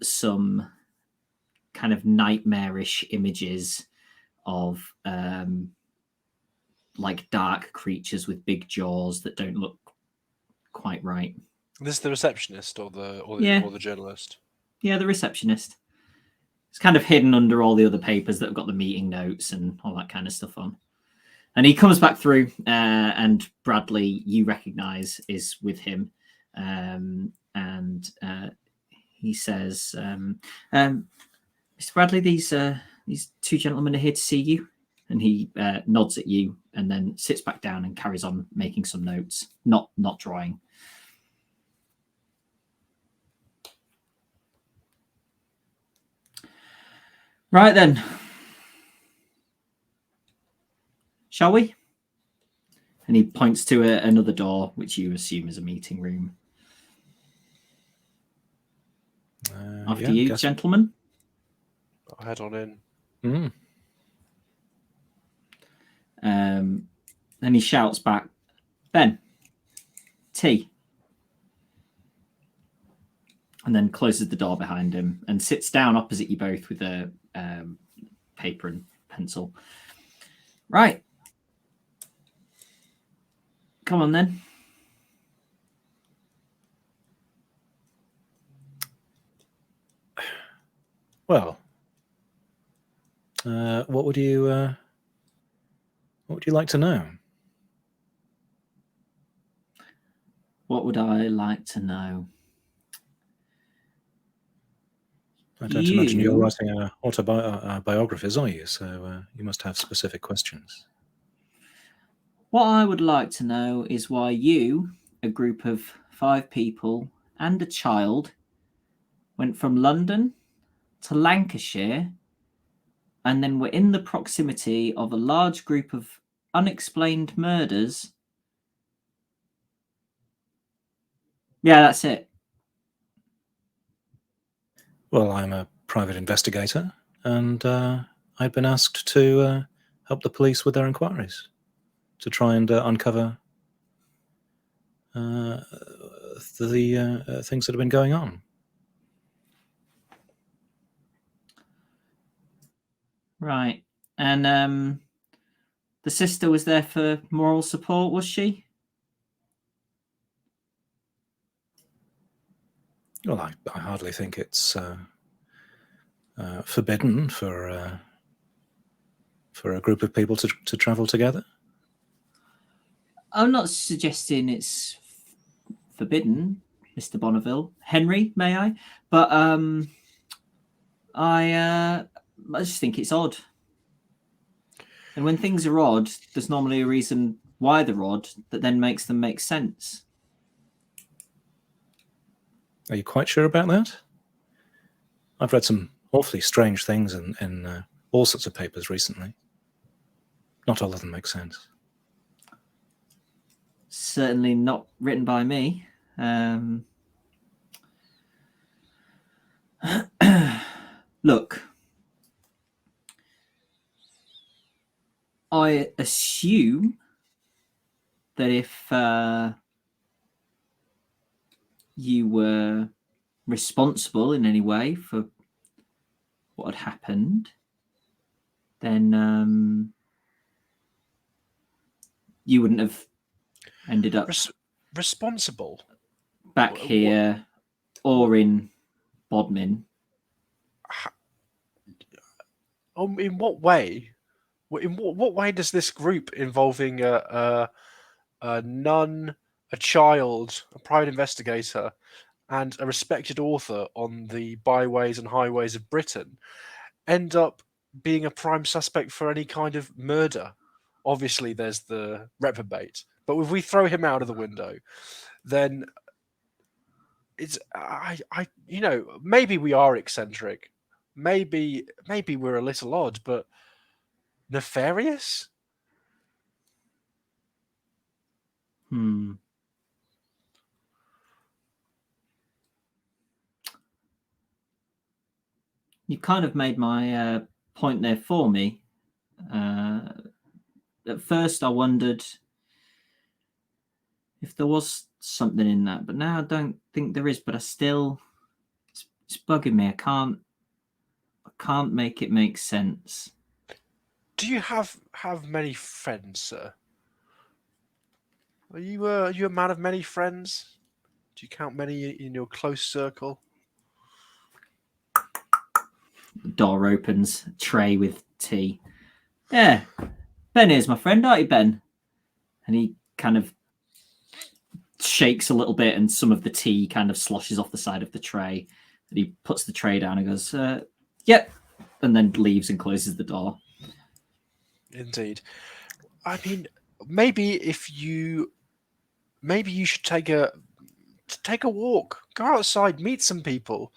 some kind of nightmarish images of like dark creatures with big jaws that don't look quite right. This is the receptionist or the journalist? Yeah, the receptionist. It's kind of hidden under all the other papers that have got the meeting notes and all that kind of stuff on. And he comes back through, and Bradley, you recognise, is with him. And he says, Mr. Bradley, these 2 gentlemen are here to see you. And he nods at you and then sits back down and carries on making some notes, not drawing. Right then. Shall we? And he points to another door, which you assume is a meeting room. After you, gentlemen. I'll head on in. Then he shouts back, Ben, tea. And then closes the door behind him and sits down opposite you both with a paper and pencil. Right. Come on then. Well, what would you like to know? What would I like to know? I don't imagine you're writing biographies, are you? So you must have specific questions. What I would like to know is why you, a group of 5 people and a child, went from London to Lancashire and then were in the proximity of a large group of unexplained murders. Yeah, that's it. Well, I'm a private investigator, and I've been asked to help the police with their inquiries, to try and uncover the things that have been going on. Right. And the sister was there for moral support, was she? Well, I hardly think it's forbidden for a group of people to travel together. I'm not suggesting it's forbidden, Mr. Bonneville. Henry, may I? But I just think it's odd. And when things are odd, there's normally a reason why they're odd that then makes them make sense. Are you quite sure about that? I've read some awfully strange things in all sorts of papers recently. Not all of them make sense. Certainly not written by me. Look, I assume that if you were responsible in any way for what had happened, then you wouldn't have ended up responsible back here or in Bodmin. In what way? In what way does this group involving a nun, a child, a private investigator, and a respected author on the byways and highways of Britain end up being a prime suspect for any kind of murder? Obviously, there's the reprobate, but if we throw him out of the window, then it's maybe we are eccentric, maybe we're a little odd, but nefarious. You kind of made my point there for me. At first, I wondered if there was something in that, but now I don't think there is. But it's bugging me. I can't make it make sense. Do you have many friends, sir? Are you a man of many friends? Do you count many in your close circle? The door opens, a tray with tea. Yeah, Ben is my friend, aren't you, Ben? And he kind of shakes a little bit, and some of the tea kind of sloshes off the side of the tray. And he puts the tray down and goes, "Yep," and then leaves and closes the door. Indeed. I mean, maybe you should take a walk, go outside, meet some people,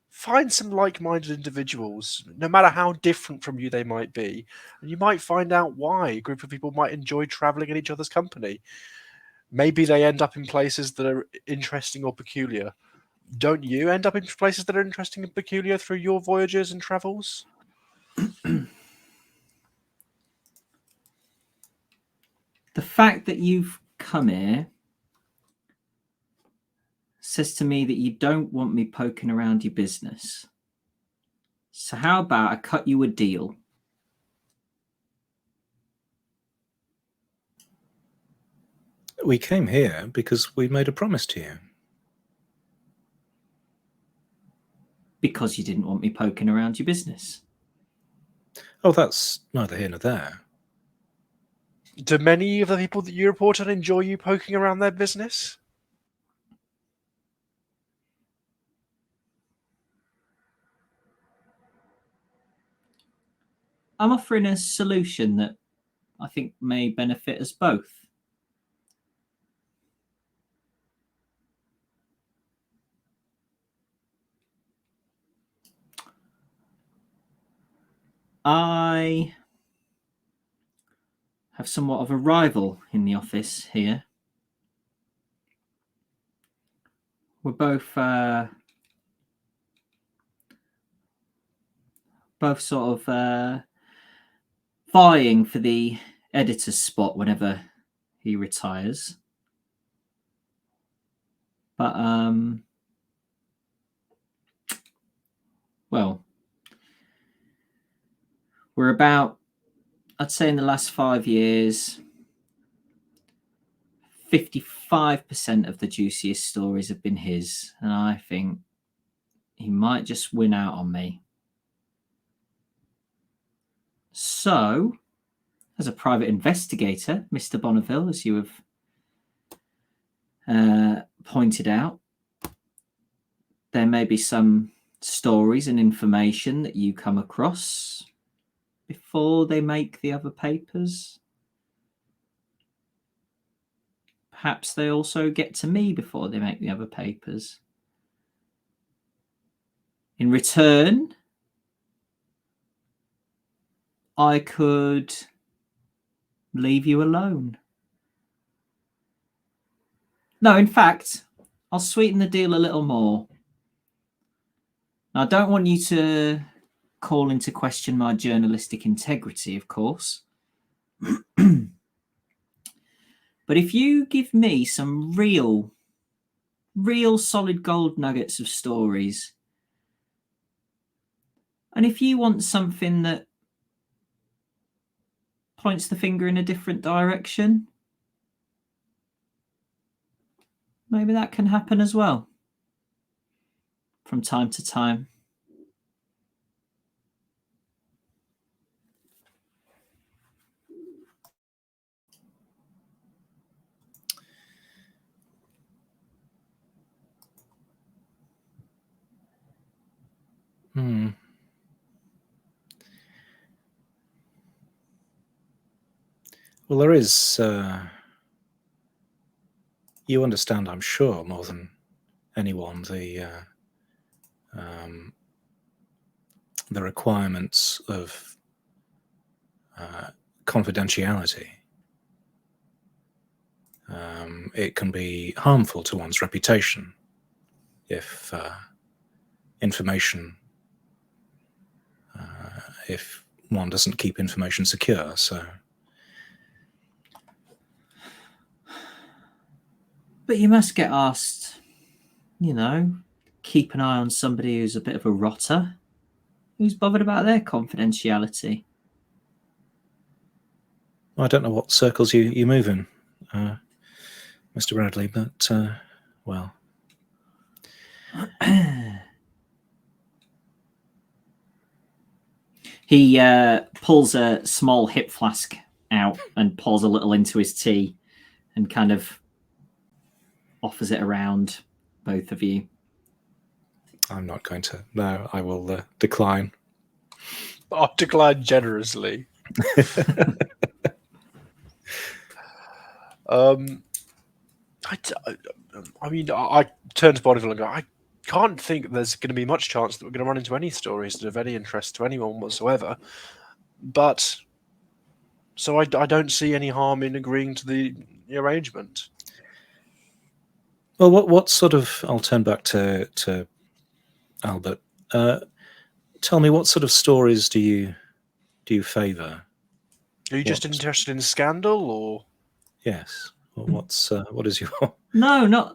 find some like-minded individuals, no matter how different from you they might be, and you might find out why a group of people might enjoy traveling in each other's company. Maybe they end up in places that are interesting or peculiar. Don't you end up in places that are interesting and peculiar through your voyages and travels? The fact that you've come here says to me that you don't want me poking around your business. So how about I cut you a deal? We came here because we made a promise to you. Because you didn't want me poking around your business. Oh, that's neither here nor there. Do many of the people that you report on enjoy you poking around their business? I'm offering a solution that I think may benefit us both. I have somewhat of a rival in the office here. We're both sort of vying for the editor's spot whenever he retires. But well, we're about, I'd say in the last 5 years, 55% of the juiciest stories have been his, and I think he might just win out on me. So, as a private investigator, Mr. Bonneville, as you have pointed out, there may be some stories and information that you come across before they make the other papers. Perhaps they also get to me before they make the other papers. In return, I could leave you alone. No, in fact, I'll sweeten the deal a little more. Now, I don't want you to call into question my journalistic integrity, of course. But if you give me some real solid gold nuggets of stories, and if you want something that points the finger in a different direction, maybe that can happen as well from time to time. Well, there is. You understand, I'm sure, more than anyone, the requirements of confidentiality. It can be harmful to one's reputation if if one doesn't keep information secure. So, but you must get asked, keep an eye on somebody who's a bit of a rotter. Who's bothered about their confidentiality? I don't know what circles you move in, Mr. Bradley, but well. He pulls a small hip flask out and pours a little into his tea and kind of offers it around both of you. I'm not going to. No, I will decline. I'll decline generously. I turn to Bonneville and go, I can't think there's going to be much chance that we're going to run into any stories that are of any interest to anyone whatsoever. But so I don't see any harm in agreeing to the arrangement. Well, what sort of? I'll turn back to Albert. Tell me, what sort of stories do you favour? Are you just interested in scandal, or? Yes. Well, what is your? No.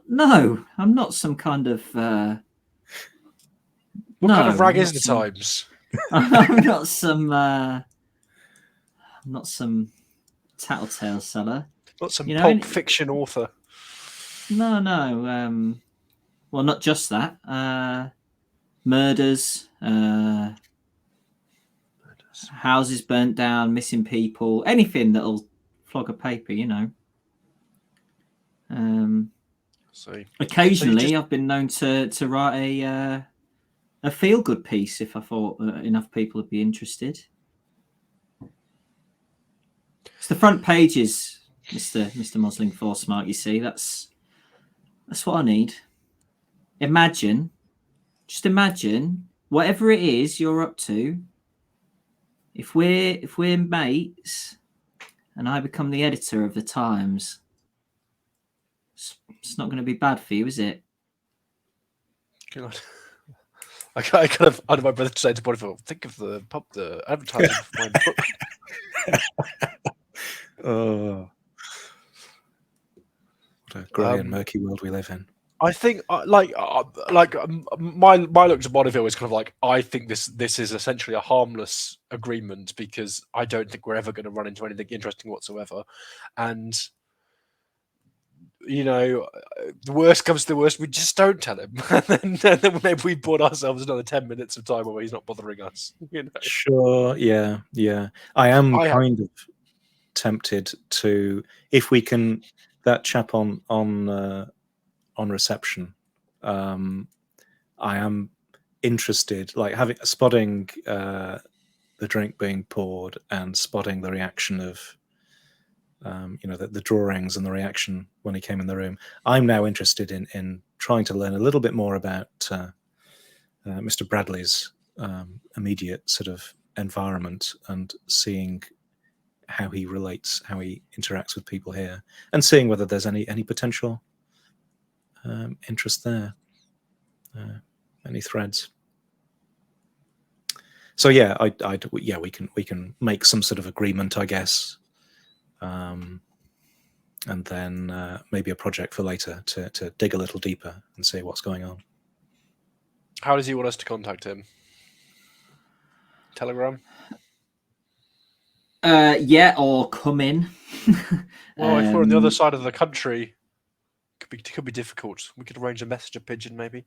I'm not some kind of. What kind of rag is the Times? I'm not some tattletale seller. Not some pulp fiction author. No. Well, not just that. Murders, houses burnt down, missing people, anything that'll flog a paper, Occasionally, I've been known to write a feel-good piece if I thought enough people would be interested. It's the front pages, Mr. Mosling Forsmark. You see, that's what I need. Just imagine whatever it is you're up to. If we're mates, and I become the editor of the Times, it's not going to be bad for you, is it? God. I kind of under my breath to say to Bonneville, think of the advertising for my book. Oh, what a grey and murky world we live in. I think my look to Bonneville is kind of like, I think this is essentially a harmless agreement because I don't think we're ever going to run into anything interesting whatsoever, and the worst comes to the worst, we just don't tell him, and then maybe we bought ourselves another 10 minutes of time where he's not bothering us. Sure, yeah. I am kind of tempted to, if we can, that chap on reception. I am interested, like spotting the drink being poured and spotting the reaction of, the drawings and the reaction when he came in the room. I'm now interested in trying to learn a little bit more about Mr. Bradley's immediate sort of environment and seeing how he relates, how he interacts with people here, and seeing whether there's any potential interest there, any threads. So yeah, we can make some sort of agreement, I guess, and then maybe a project for later to dig a little deeper and see what's going on. How does he want us to contact him? Telegram? Yeah, or come in. Well, if we're on the other side of the country, could be difficult. We could arrange a messenger pigeon, maybe.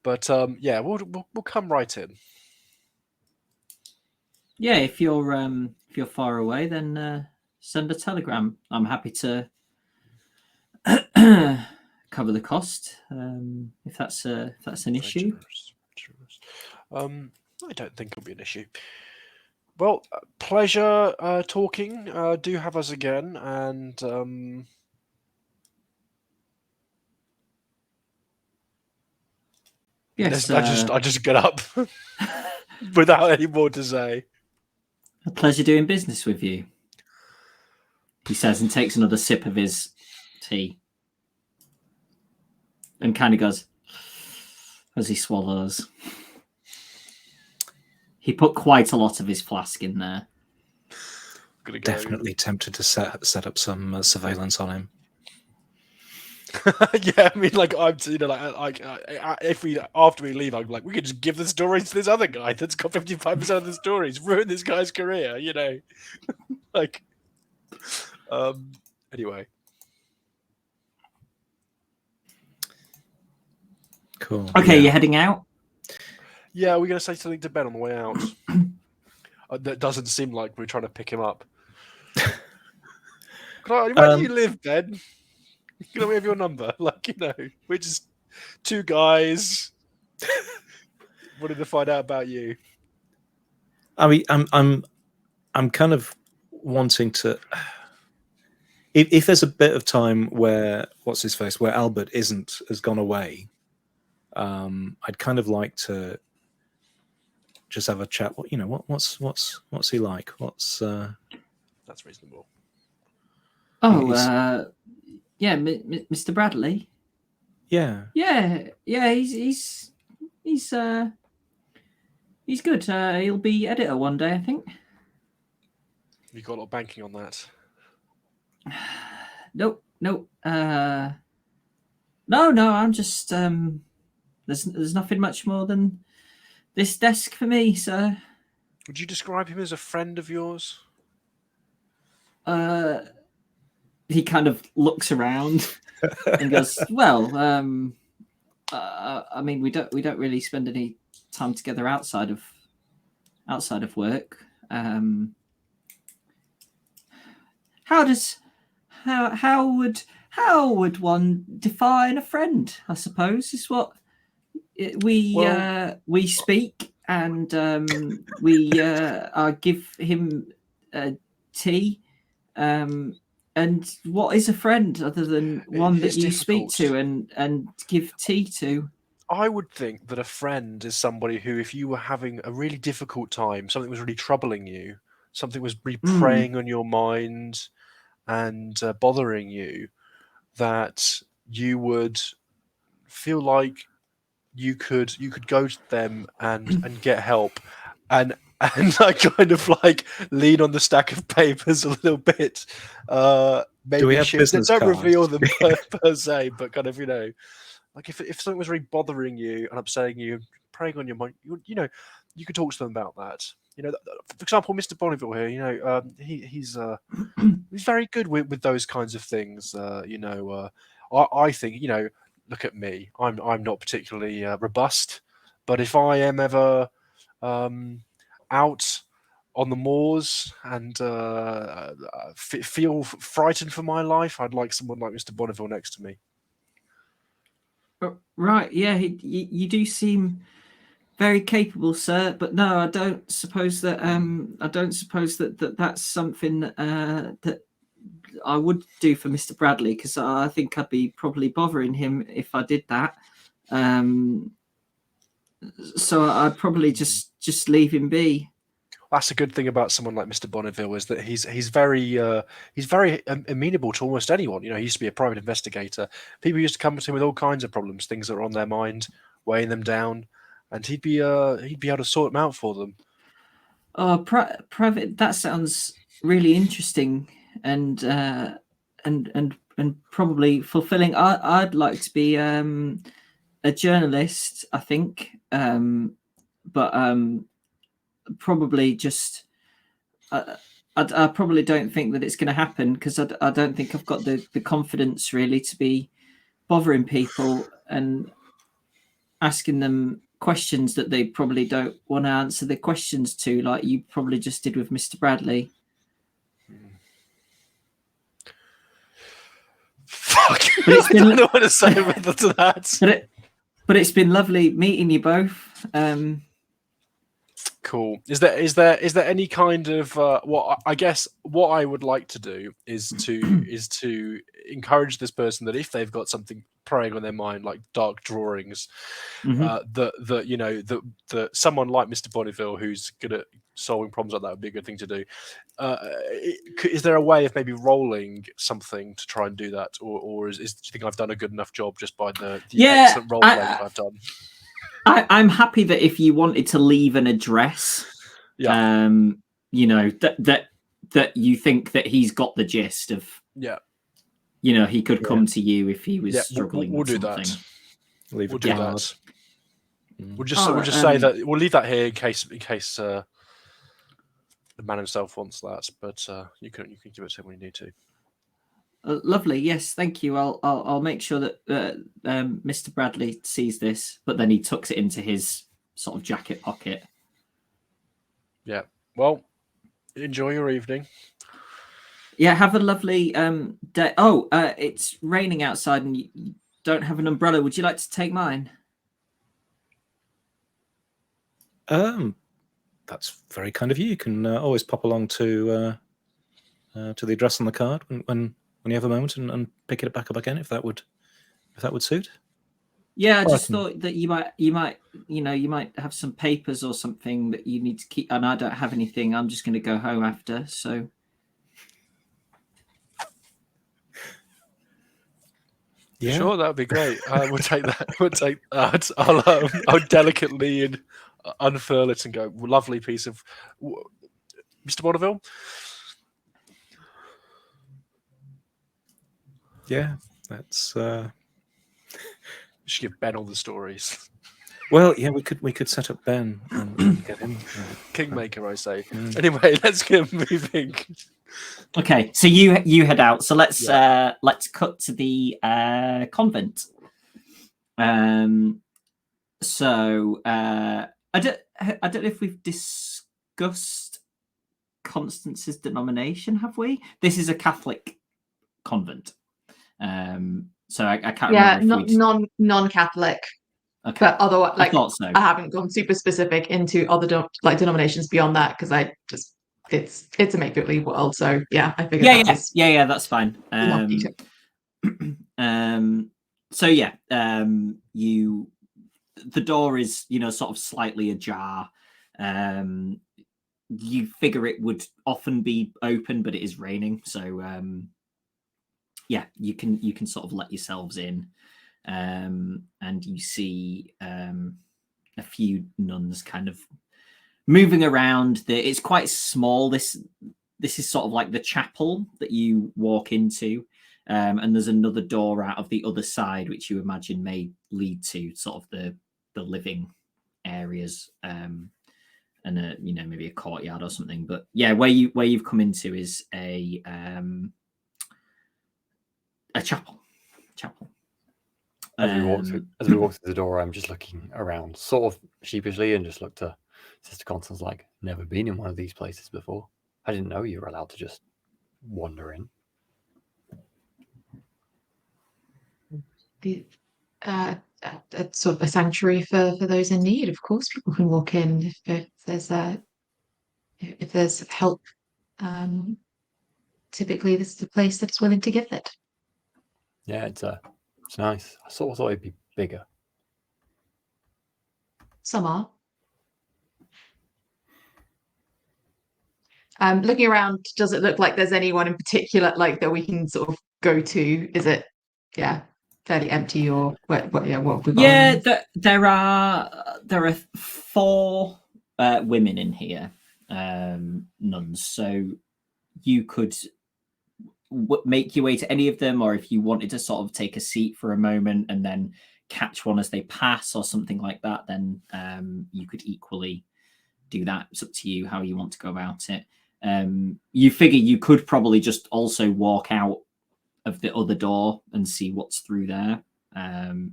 But yeah, we'll come right in. Yeah, if you're far away, then send a telegram. I'm happy to cover the cost if that's an issue. I don't think it'll be an issue. Well, pleasure talking. Do have us again, and yes, I just get up without any more to say. A pleasure doing business with you, he says, and takes another sip of his tea, and kind of goes as he swallows. He put quite a lot of his flask in there. Definitely tempted to set up some surveillance on him. Yeah, I mean, like I'm, if we after we leave, I'm like, we could just give the stories to this other guy that's got 55% of the stories, ruin this guy's career, like. Anyway. Cool. Okay, yeah. You're heading out? Yeah, we're going to say something to Ben on the way out. That doesn't seem like we're trying to pick him up. Where do you live, Ben? We have your number. We're just two guys wanted to find out about you. I mean, I'm kind of wanting to. If there's a bit of time where where Albert has gone away, I'd kind of like to just have a chat. What's he like? That's reasonable. Oh, yeah, Mr. Bradley. Yeah. He's good. He'll be editor one day, I think. You got a lot of banking on that? No. No. I'm just there's nothing much more than this desk for me, sir. Would you describe him as a friend of yours? He kind of looks around and goes, "Well, I mean, we don't really spend any time together outside of work. How would one define a friend? I suppose is what we speak, and we give him tea And what is a friend other than one that is you speak difficult. to and give tea to? I would think that a friend is somebody who, if you were having a really difficult time, something was really troubling you, something was really preying on your mind and bothering you, that you would feel like you could go to them and get help, and I kind of like lean on the stack of papers a little bit. Maybe Do we have business don't cards? reveal them per se, but kind of, you know, like if something was really bothering you and upsetting you, preying on your mind, you know, you could talk to them about that. You know, for example, Mr. Bonneville here, you know, he's very good with those kinds of things. You know, I think, you know, look at me. I'm not particularly robust, but if I am ever out on the moors and feel frightened for my life, I'd like someone like Mr. Bonneville next to me. Right, yeah, you do seem very capable, sir. But no, I don't suppose that that's something that I would do for Mr. Bradley, because I think I'd be probably bothering him if I did that. So I'd probably just leave him be. That's a good thing about someone like Mr. Bonneville, is that he's very amenable to almost anyone. You know, he used to be a private investigator. People used to come to him with all kinds of problems, things that are on their mind, weighing them down, and he'd be able to sort them out for them. Oh, private. That sounds really interesting and probably fulfilling. I'd like to be a journalist, I think, but probably just I probably don't think that it's going to happen, because I don't think I've got the confidence really to be bothering people and asking them questions that they probably don't want to answer the questions to, like you probably just did with Mr. Bradley. Fuck. But it's been, I don't know what to say to that. But it's been lovely meeting you both. Cool. Is there any kind of what I guess what I would like to do is to encourage this person that if they've got something preying on their mind, like dark drawings, that you know, that someone like Mr. Bonneville, who's good at solving problems like that, would be a good thing to do. Is there a way of maybe rolling something to try and do that, or do you think I've done a good enough job just by the excellent role playing I've done? I'm happy that if you wanted to leave an address, you know, that you think that he's got the gist of, you know, he could come to you if he was struggling. We'll do something. that. We'll do that. We'll just Oh, say that we'll leave that here in case the man himself wants that, but you can give it to him when you need to. Lovely. Yes, thank you. I'll make sure that Mr. Bradley sees this, but then he tucks it into his sort of jacket pocket. Yeah. Well, enjoy your evening. Yeah, have a lovely day. Oh, it's raining outside and you don't have an umbrella. Would you like to take mine? That's very kind of you. You can always pop along to the address on the card when you have a moment and pick it back up again, if that would suit. Yeah, I just thought that you might have some papers or something that you need to keep, and I don't have anything. I'm just going to go home after. So. Yeah, sure, that'd be great. We'll take that. We'll take that. I'll delicately unfurl it and go. Lovely piece of Mr. Bonneville. Yeah, that's. We should give Ben all the stories. Well, yeah, we could set up Ben and get him. Kingmaker, I say. Anyway, let's get moving. Okay, so you head out. So let's cut to the convent. So I don't know if we've discussed Constance's denomination, have we? This is a Catholic convent. So I can't remember. Yeah, non-Catholic. Okay. But otherwise, I thought so. I haven't gone super specific into other denominations beyond that, because I just it's a make believe world. So yeah, I figured Yeah, that yeah, was yeah. That's fine. enough detail. So yeah, the door is, sort of slightly ajar. You figure it would often be open, but it is raining, so yeah, you can sort of let yourselves in, and you see a few nuns kind of moving around. It's quite small. This is sort of like the chapel that you walk into, and there's another door out of the other side, which you imagine may lead to sort of the living areas, and maybe a courtyard or something. But yeah, where you've come into is a chapel. As we walk through the door, I'm just looking around, sort of sheepishly, and just look to Sister Constance, like, never been in one of these places before. I didn't know you were allowed to just wander in. It's sort of a sanctuary for those in need. Of course, people can walk in if there's help. Typically, this is a place that's willing to give it. Yeah, it's nice. I sort of thought it'd be bigger. Some are. Looking around, does it look like there's anyone in particular like that we can sort of go to? Is it, fairly empty, or what have we got? Yeah, there are 4 women in here, nuns. So you could make your way to any of them, or if you wanted to sort of take a seat for a moment and then catch one as they pass or something like that, then you could equally do that. It's up to you how you want to go about it. You figure you could probably just also walk out of the other door and see what's through there.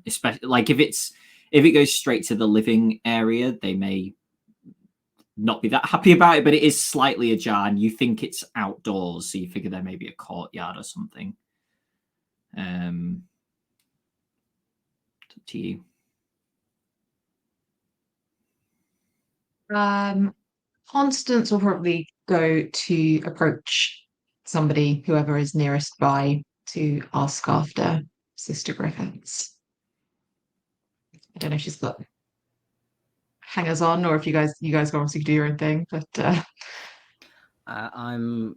Especially like if it goes straight to the living area, they may not be that happy about it, but it is slightly ajar and you think it's outdoors, so you figure there may be a courtyard or something. It's up to you. Constance will probably go to approach somebody, whoever is nearest by, to ask after Sister Griffiths. I don't know if she's got hangers on, or if you guys can obviously do your own thing, but I'm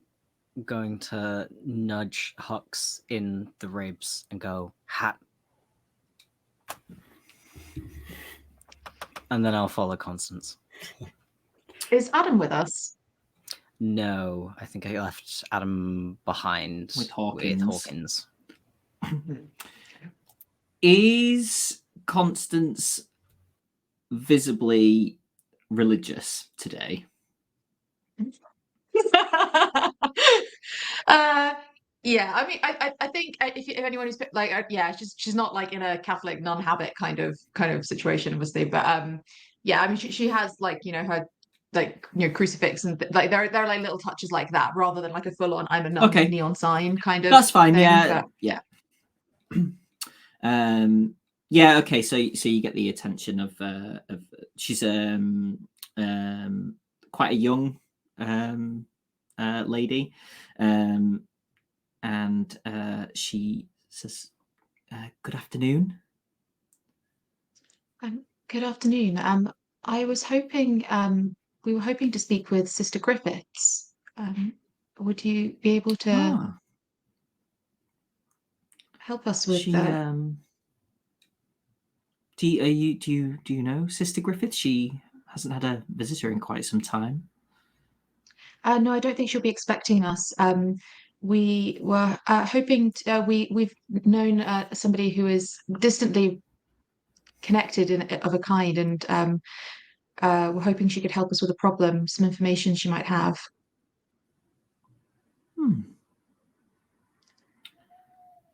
going to nudge Hux in the ribs and go, hat. And then I'll follow Constance. is Adam with us? No, I think I left Adam behind With Hawkins. Hawkins. Is Constance visibly religious today? Yeah, I mean, I think if anyone who's like, yeah, she's not like in a Catholic nun habit kind of situation, obviously, but yeah, I mean, she has like her like crucifix and like there are like little touches like that rather than like a full on I'm a nun neon sign kind of. That's fine. thing, Yeah, but... yeah. Yeah. Okay. So you get the attention of she's quite a young lady, and she says, "Good afternoon." Good afternoon. I was hoping we were hoping to speak with Sister Griffiths. Would you be able to help us with that? Do you know Sister Griffith? She hasn't had a visitor in quite some time. No, I don't think she'll be expecting us. We were hoping we've known somebody who is distantly connected of a kind, and we're hoping she could help us with a problem, some information she might have.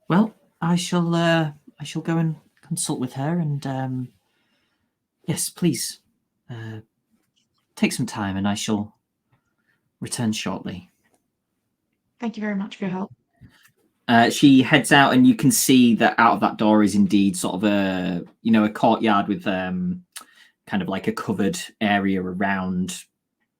Well, I shall go and consult with her, and yes, please take some time, and I shall return shortly. Thank you very much for your help. She heads out, and you can see that out of that door is indeed sort of a courtyard with kind of like a covered area around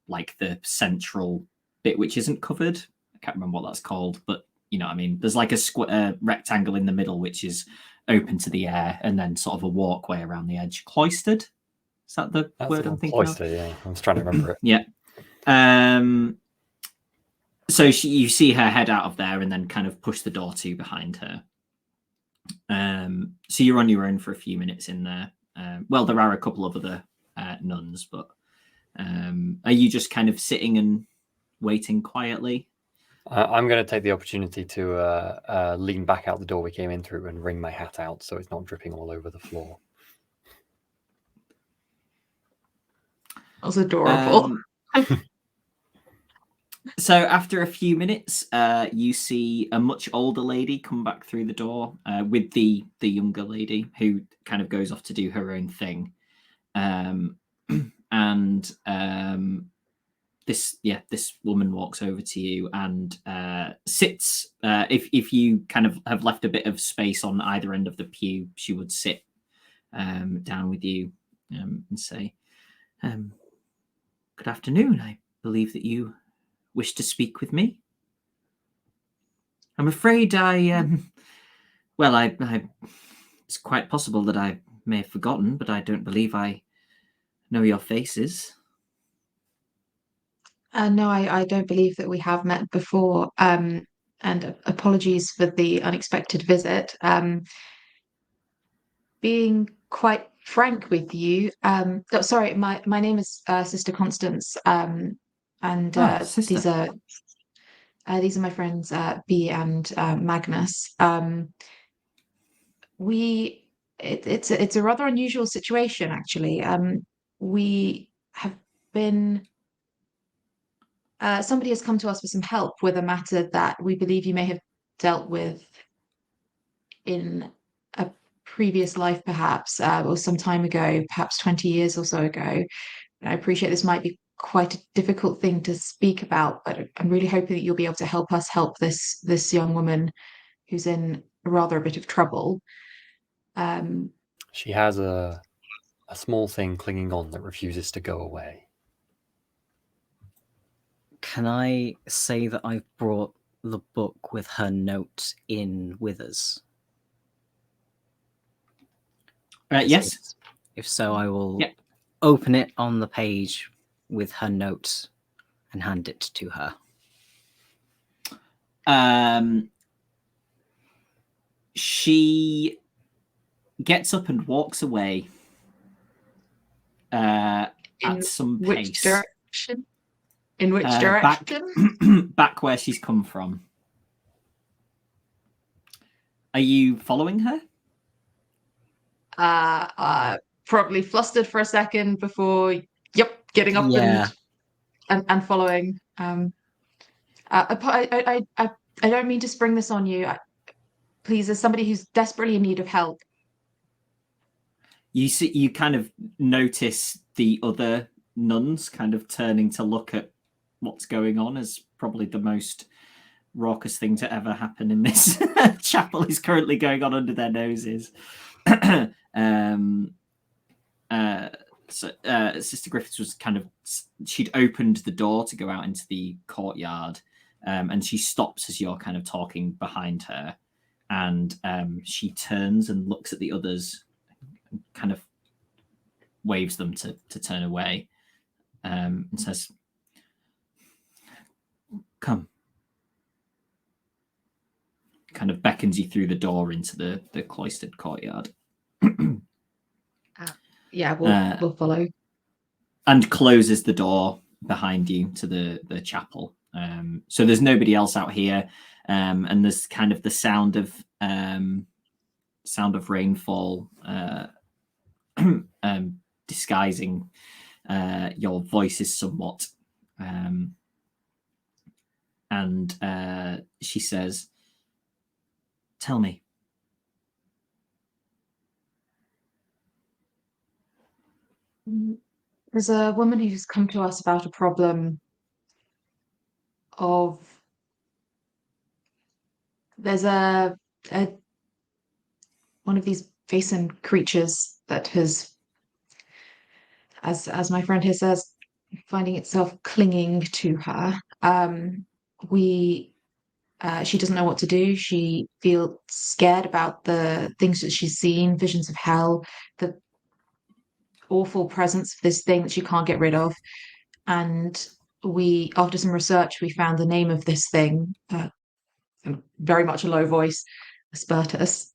like the central bit which isn't covered. I can't remember what that's called, but you know what I mean. There's like a rectangle in the middle which is open to the air, and then sort of a walkway around the edge. Cloistered? Is that the That's word the I'm one. thinking of? Cloister, yeah. I was trying to remember it. Yeah. So you see her head out of there and then kind of push the door to behind her. So you're on your own for a few minutes in there. Well, there are a couple of other nuns, but are you just kind of sitting and waiting quietly? I'm going to take the opportunity to lean back out the door we came in through and wring my hat out so it's not dripping all over the floor. That was adorable. So after a few minutes, you see a much older lady come back through the door with the younger lady who kind of goes off to do her own thing. This woman walks over to you and sits. If you kind of have left a bit of space on either end of the pew, she would sit down with you and say, "Good afternoon. I believe that you wish to speak with me. I'm afraid it's quite possible that I may have forgotten, but I don't believe I know your faces." No, I don't believe that we have met before. And apologies for the unexpected visit. Being quite frank with you, sorry, my name is Sister Constance. And Sister. these are my friends B and Magnus. It's a rather unusual situation, actually. We have been somebody has come to us for some help with a matter that we believe you may have dealt with in a previous life, perhaps, or some time ago, perhaps 20 years or so ago. And I appreciate this might be quite a difficult thing to speak about, but I'm really hoping that you'll be able to help us help this young woman who's in rather a bit of trouble. She has a small thing clinging on that refuses to go away. Can I say that I've brought the book with her note in with us? Yes. If so, I will Yeah. open it on the page with her note and hand it to her. She gets up and walks away at some which pace. direction? In which Back, direction? back where she's come from. Are you following her? Probably flustered for a second before, getting up Yeah. and following. I don't mean to spring this on you. Please, as somebody who's desperately in need of help. You kind of notice the other nuns kind of turning to look at what's going on as probably the most raucous thing to ever happen in this chapel is currently going on under their noses. Sister Griffiths was she'd opened the door to go out into the courtyard, and she stops as you're kind of talking behind her, and she turns and looks at the others and kind of waves them to turn away, and says, "Come." Kind of beckons you through the door into the cloistered courtyard. Yeah, we'll follow. And closes the door behind you to the chapel. So there's nobody else out here, and there's kind of the sound of rainfall disguising your voices somewhat. And she says, "Tell me." There's a woman who's come to us about a problem of there's a one of these Vaesen creatures that has, as my friend here says, finding itself clinging to her. She doesn't know what to do. She feels scared about the things that she's seen, visions of hell, the awful presence of this thing that she can't get rid of. And after some research, we found the name of this thing, very much a low voice, Aspertus,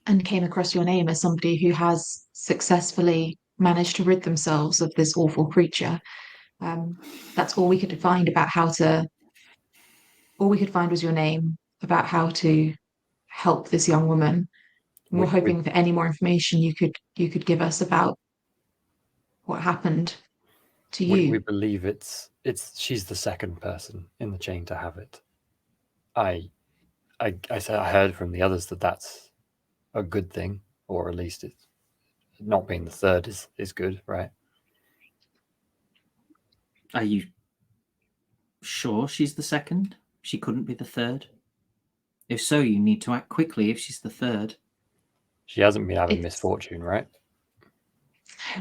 and came across your name as somebody who has successfully managed to rid themselves of this awful creature. That's all we could find about all we could find was your name about how to help this young woman. And we're hoping for any more information you could give us about what happened to you. We believe she's the second person in the chain to have it. I heard from the others that that's a good thing, or at least it's not being the third is good, right? Are you sure she's the second? She couldn't be the third? If so, you need to act quickly if she's the third. She hasn't been having misfortune, right?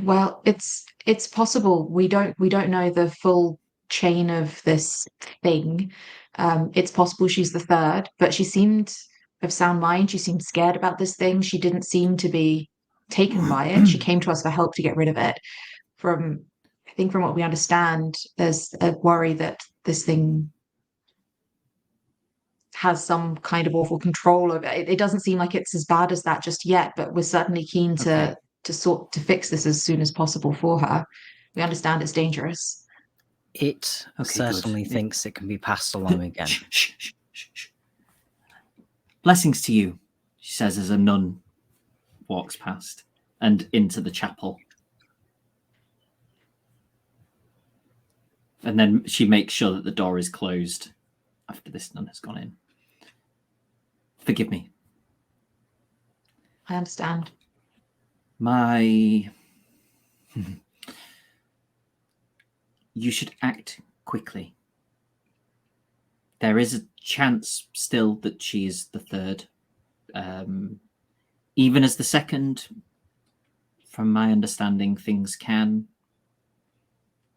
Well, it's possible. We don't know the full chain of this thing. It's possible she's the third, but she seemed of sound mind. She seemed scared about this thing. She didn't seem to be taken by it. She came to us for help to get rid of it. I think from what we understand, there's a worry that this thing has some kind of awful control over it. It doesn't seem like it's as bad as that just yet, but we're certainly keen to fix this as soon as possible for her. We understand it's dangerous. It certainly thinks it can be passed along again. Shh. Blessings to you, she says as a nun walks past and into the chapel. And then she makes sure that the door is closed after this nun has gone in. Forgive me. I understand. You should act quickly. There is a chance still that she is the third. Even as the second, from my understanding, things can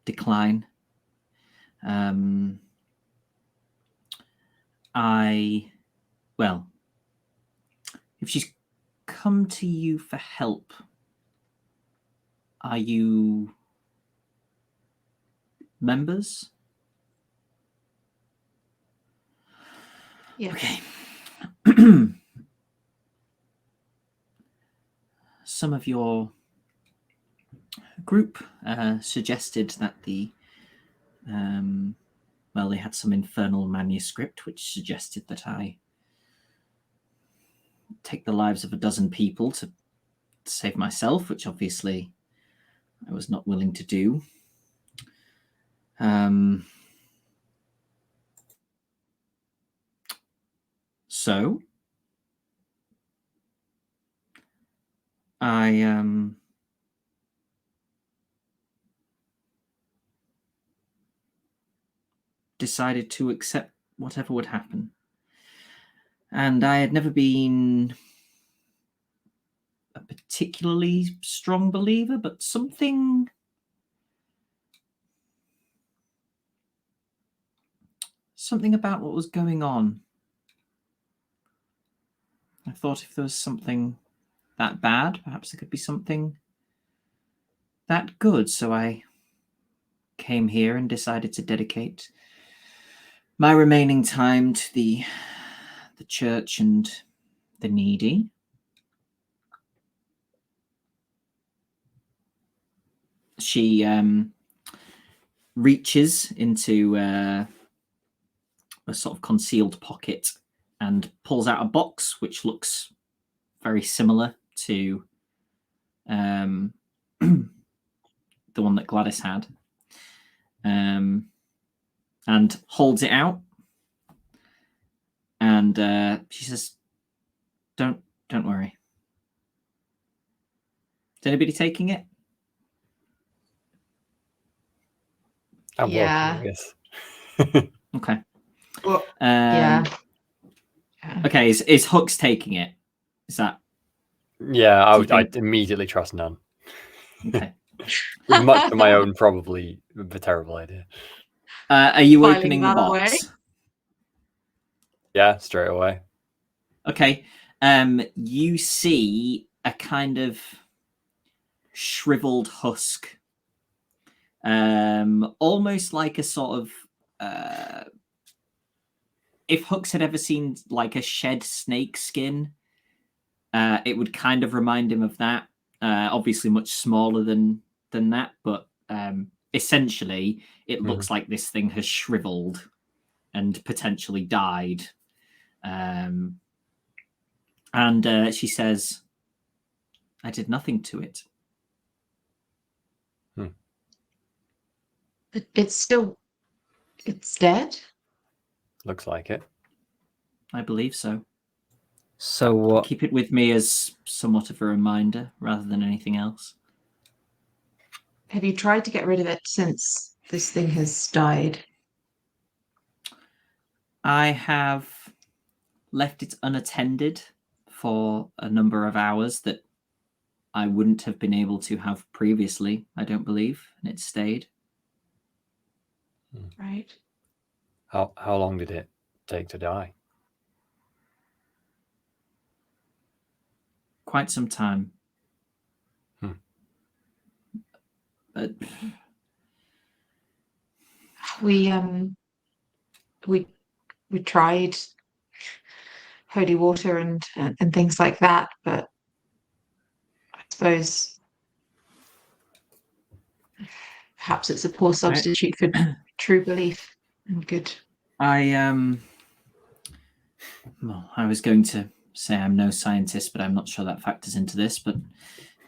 decline. If she's come to you for help, are you members? Yeah. Okay. Some of your group suggested that they had some infernal manuscript which suggested that I take the lives of a dozen people to save myself, which obviously I was not willing to do. So I decided to accept whatever would happen. And I had never been a particularly strong believer, but something about what was going on. I thought if there was something that bad, perhaps there could be something that good. So I came here and decided to dedicate my remaining time to the church and the needy. She reaches into a sort of concealed pocket and pulls out a box which looks very similar to the one that Gladys had, and holds it out. And she says, "Don't worry. Is anybody taking it?" I'm Yeah. curious. Okay. Well, yeah. Okay, is Hooks taking it? Is that? Yeah, I'd immediately trust none. Okay. Much to my own, probably a terrible idea. Are you Filing opening the that away. box? Yeah, straight away. Okay. You see a kind of shriveled husk, almost like a sort of. If Hooks had ever seen like a shed snake skin, it would kind of remind him of that. Obviously, much smaller than that, but essentially, it looks like this thing has shriveled and potentially died. And she says, "I did nothing to it." But it's dead. Looks like it. I believe so. So what? Keep it with me as somewhat of a reminder rather than anything else. Have you tried to get rid of it since this thing has died? I have left it unattended for a number of hours that I wouldn't have been able to have previously, I don't believe, and it stayed. Right. How long did it take to die? Quite some time. But We tried holy water and things like that, but I suppose perhaps it's a poor substitute for true belief and good. well, I was going to say I'm no scientist, but I'm not sure that factors into this. But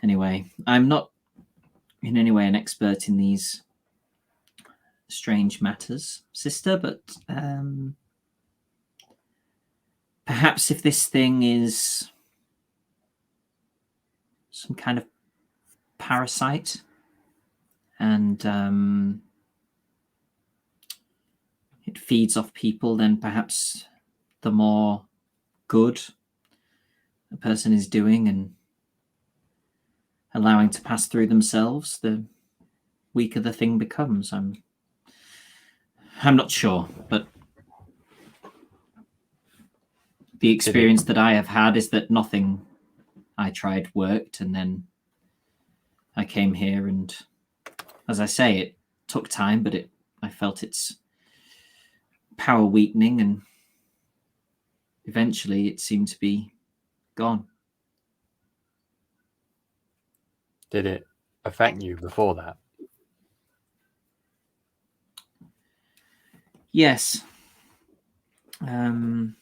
anyway, I'm not in any way an expert in these strange matters, sister, but perhaps if this thing is some kind of parasite and it feeds off people, then perhaps the more good a person is doing and allowing to pass through themselves, the weaker the thing becomes. I'm not sure, but the experience that I have had is that nothing I tried worked, and then I came here, and as I say, it took time, but I felt its power weakening, and eventually it seemed to be gone. Did it affect you before that? Yes. There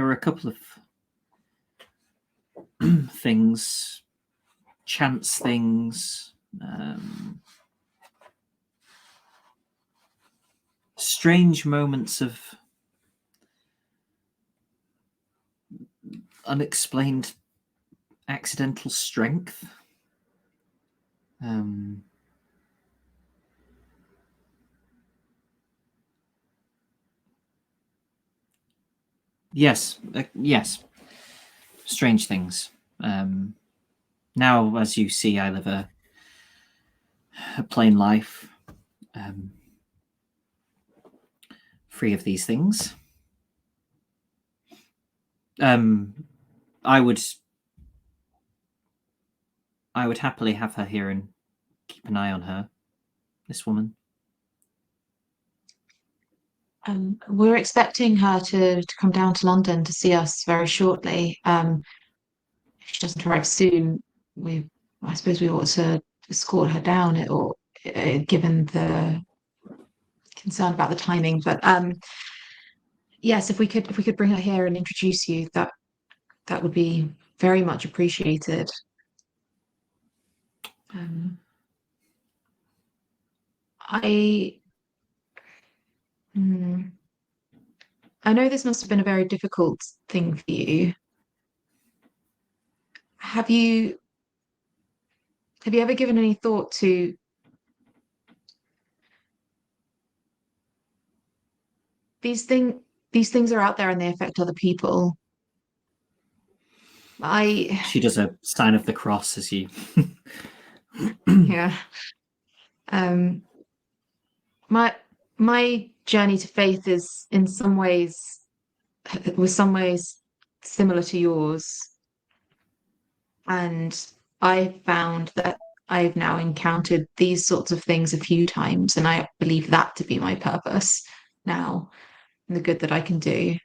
were a couple of things, chance things, strange moments of unexplained accidental strength. Yes, strange things. Now, as you see, I live a plain life, free of these things. I would happily have her here and keep an eye on her, this woman. We're expecting her to come down to London to see us very shortly. If she doesn't arrive soon, I suppose we ought to escort her down, or given the concern about the timing. But yes, if we could bring her here and introduce you, that would be very much appreciated. I know this must have been a very difficult thing for you. Have you ever given any thought to these things are out there and they affect other people? She does a sign of the cross as you. Yeah. My my journey to faith is was some ways similar to yours. And I found that I've now encountered these sorts of things a few times, and I believe that to be my purpose now, and the good that I can do.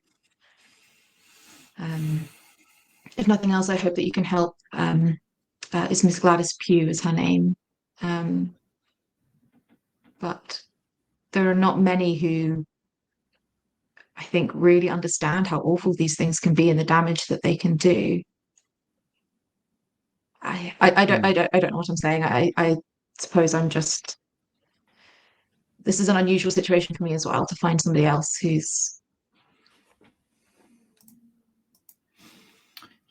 If nothing else, I hope that you can help. It's Miss Gladys Pugh is her name. But there are not many who I think really understand how awful these things can be and the damage that they can do. I don't know what I'm saying. I suppose I'm just, this is an unusual situation for me as well, to find somebody else who's.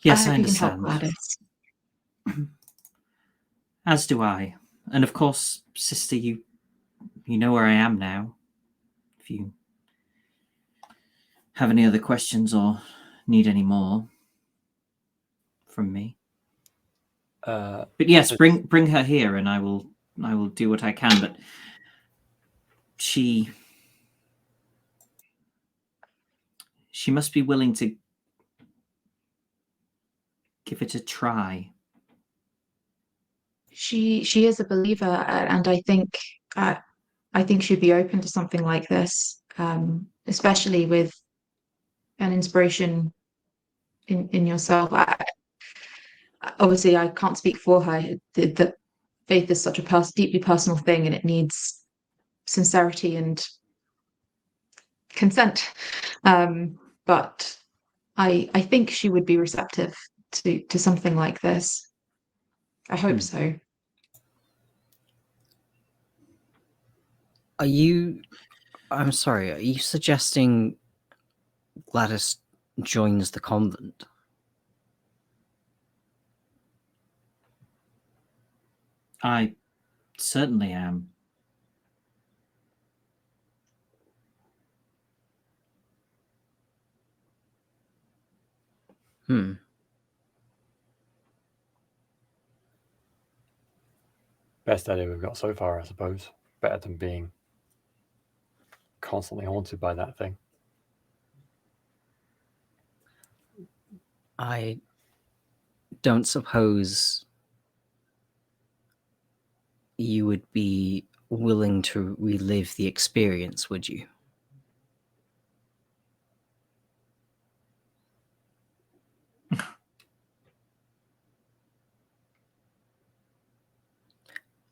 Yes, I hope you can help understand. Gladys. As do I. And of course, sister, you know where I am now. If you have any other questions or need any more from me. But yes, bring her here, and I will do what I can. But she must be willing to give it a try. She is a believer, and I think she'd be open to something like this, especially with an inspiration in yourself. Obviously, I can't speak for her. The faith is such a deeply personal thing, and it needs sincerity and consent. But I think she would be receptive to something like this. I hope so. I'm sorry, are you suggesting Gladys joins the convent? I certainly am. Best idea we've got so far, I suppose. Better than being constantly haunted by that thing. I don't suppose you would be willing to relive the experience, would you?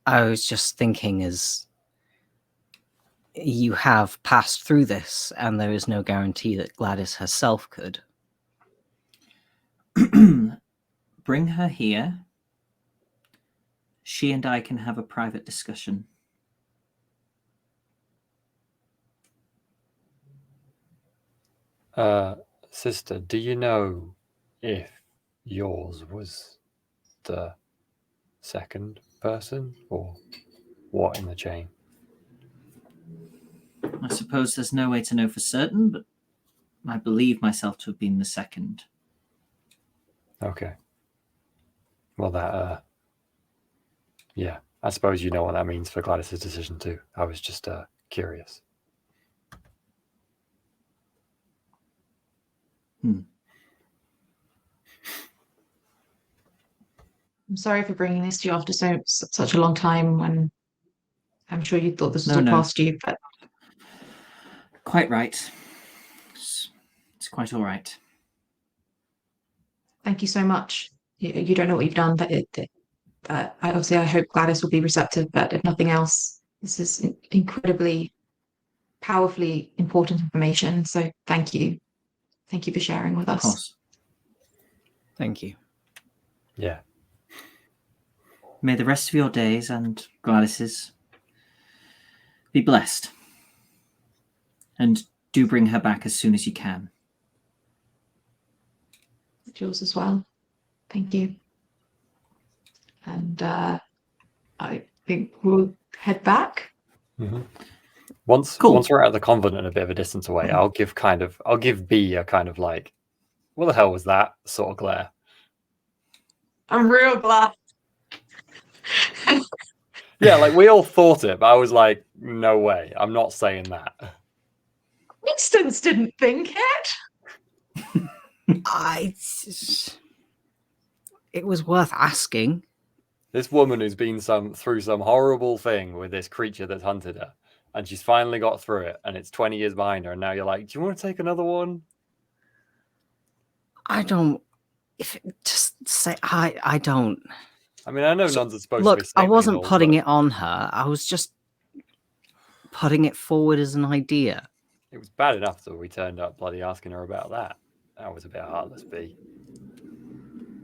I was just thinking, as you have passed through this, and there is no guarantee that Gladys herself could. Bring her here. She and I can have a private discussion. Sister, do you know if yours was the second person, or what in the chain? I suppose there's no way to know for certain, but I believe myself to have been the second. Okay. Well, that, yeah, I suppose you know what that means for Gladys's decision too. I was just curious. I'm sorry for bringing this to you after such a long time, when I'm sure you thought this was all past you, but quite right. It's quite all right. Thank you so much. You don't know what you've done, but I hope Gladys will be receptive. But if nothing else, this is incredibly, powerfully important information. So thank you. Thank you for sharing with us. Of course. Thank you. Yeah. May the rest of your days and Gladys's be blessed. And do bring her back as soon as you can. Yours as well. Thank you. And I think we'll head back. Mm-hmm. Once we're out of the convent and a bit of a distance away, I'll give B a kind of like, what the hell was that sort of glare. I'm real glad. Yeah, like we all thought it, but I was like, No way. I'm not saying that. Winston's didn't think it. It was worth asking. This woman who's been through some horrible thing with this creature that's hunted her, and she's finally got through it, and it's 20 years behind her, and now you're like, do you want to take another one? I don't. Just say I don't. I mean, I know nuns are supposed to Look, be I saintly wasn't and all, putting but it on her. I was just putting it forward as an idea. it was bad enough that we turned up bloody asking her about that. That was a bit heartless, B.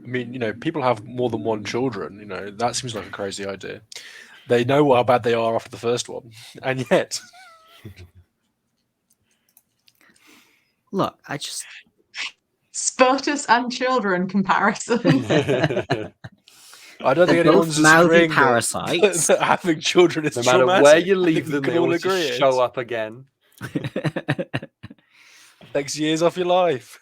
I mean, people have more than one children. That seems like a crazy idea. They know how bad they are after the first one, and yet. Look, I just Spartus and children comparison. I don't think They're anyone's both mouthy disagreeing parasites. that having children is No matter traumatic. where you I leave think them, we they can all always agree just it. show up again. Takes years off your life.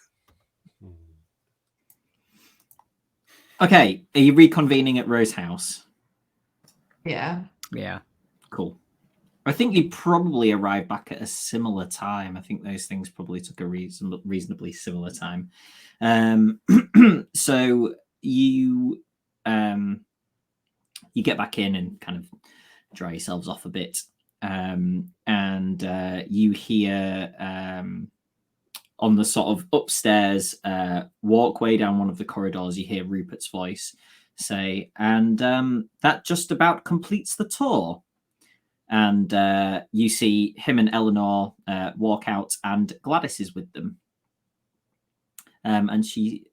Okay, are you reconvening at Rose House? Yeah. Yeah. Cool. I think you probably arrived back at a similar time. I think those things probably took a reasonably similar time. So you get back in and kind of dry yourselves off a bit, and you hear on the sort of upstairs walkway down one of the corridors, you hear Rupert's voice say, and that just about completes the tour. And you see him and Eleanor walk out, and Gladys is with them. And she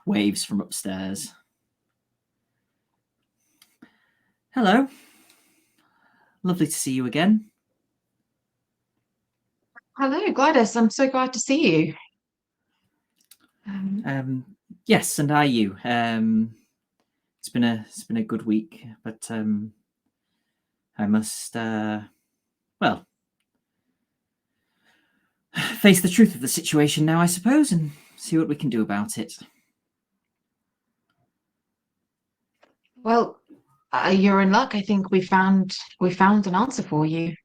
waves from upstairs. Hello. Lovely to see you again. Hello, Gladys. I'm so glad to see you. Yes, and are you? It's been a good week, but I must face the truth of the situation now, I suppose, and see what we can do about it. Well, you're in luck. I think we found an answer for you.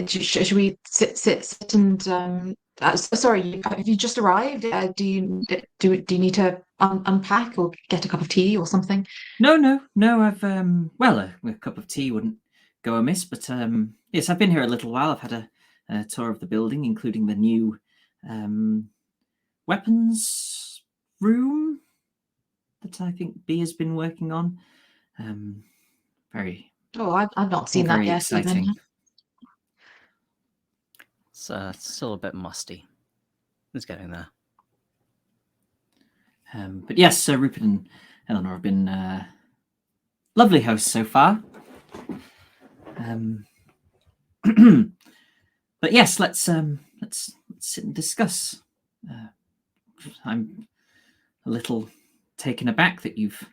Should we sit and sorry, have you just arrived? Do you need to unpack or get a cup of tea or something? No. I've a cup of tea wouldn't go amiss, but yes, I've been here a little while. I've had a tour of the building, including the new weapons room that I think B has been working on. Very. Oh, I've not seen that very yet. exciting. Even. It's still a bit musty. It's getting there. But yes, so Rupert and Eleanor have been lovely hosts so far. But yes, let's sit and discuss. I'm a little taken aback that you've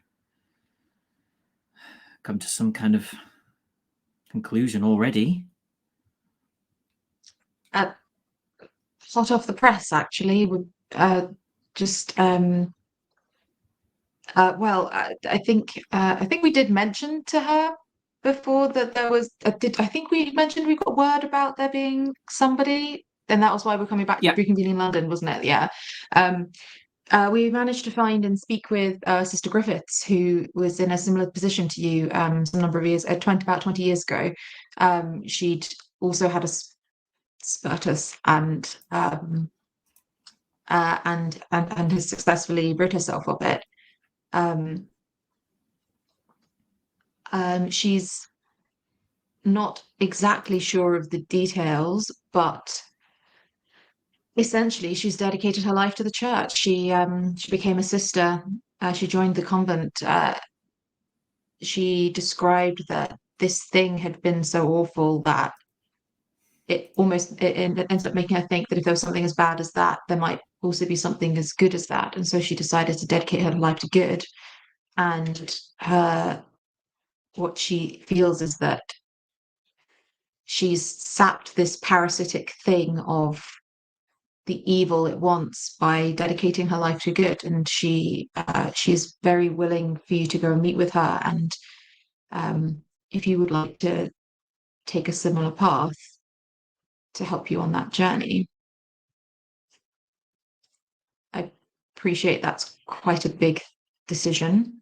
come to some kind of conclusion already. Hot off the press, actually. I think we did mention to her before that there was. I think we mentioned we got word about there being somebody, and that was why we're coming back to reconvene in London, wasn't it? Yeah. We managed to find and speak with Sister Griffiths, who was in a similar position to you some number of years, about 20 years ago. She'd also had a Spartus and has successfully rid herself of it. She's not exactly sure of the details, but essentially she's dedicated her life to the church. She became a sister. She joined the convent. She described that this thing had been so awful that it ends up making her think that if there was something as bad as that, there might also be something as good as that. And so she decided to dedicate her life to good. And what she feels is that she's sapped this parasitic thing of the evil it wants by dedicating her life to good, and she's very willing for you to go and meet with her. And if you would like to take a similar path to help you on that journey, I appreciate that's quite a big decision,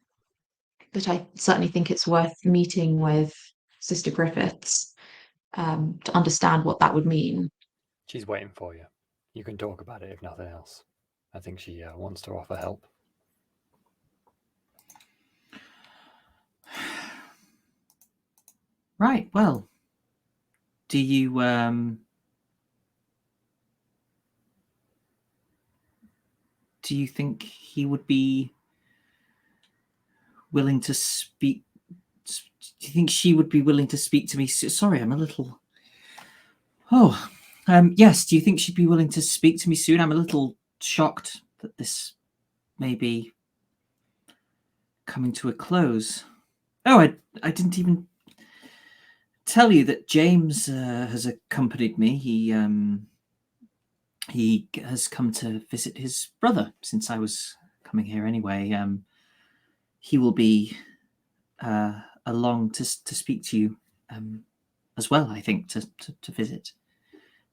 but I certainly think it's worth meeting with Sister Griffiths to understand what that would mean. She's waiting for you. You can talk about it if nothing else. I think she wants to offer help. Right. Well, do you think he would be willing to speak? Do you think she would be willing to speak to me? Sorry, I'm a little. Oh, yes. Do you think she'd be willing to speak to me soon? I'm a little shocked that this may be coming to a close. Oh, I didn't even tell you that James has accompanied me. He has come to visit his brother since I was coming here anyway. He will be along to speak to you as well, I think, to visit.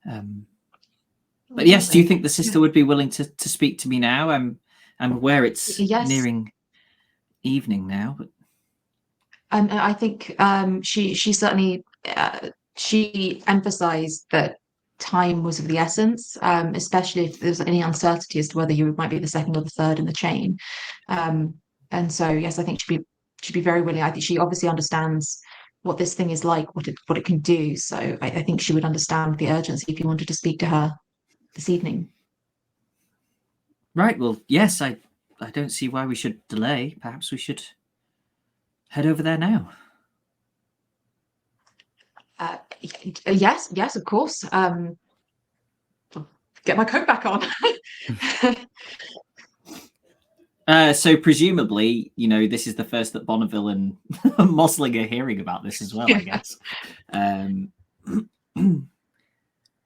But yes, do you think the sister would be willing to speak to me now? I'm aware it's nearing evening now, but I think she certainly she emphasised that time was of the essence, especially if there's any uncertainty as to whether you might be the second or the third in the chain. And so, yes, I think she'd be very willing. I think she obviously understands what this thing is like, what it can do. So I think she would understand the urgency if you wanted to speak to her this evening. Right. Well, yes, I don't see why we should delay. Perhaps we should head over there now. Yes, of course. Get my coat back on. So presumably, this is the first that Bonneville and Mosling are hearing about this as well, I guess.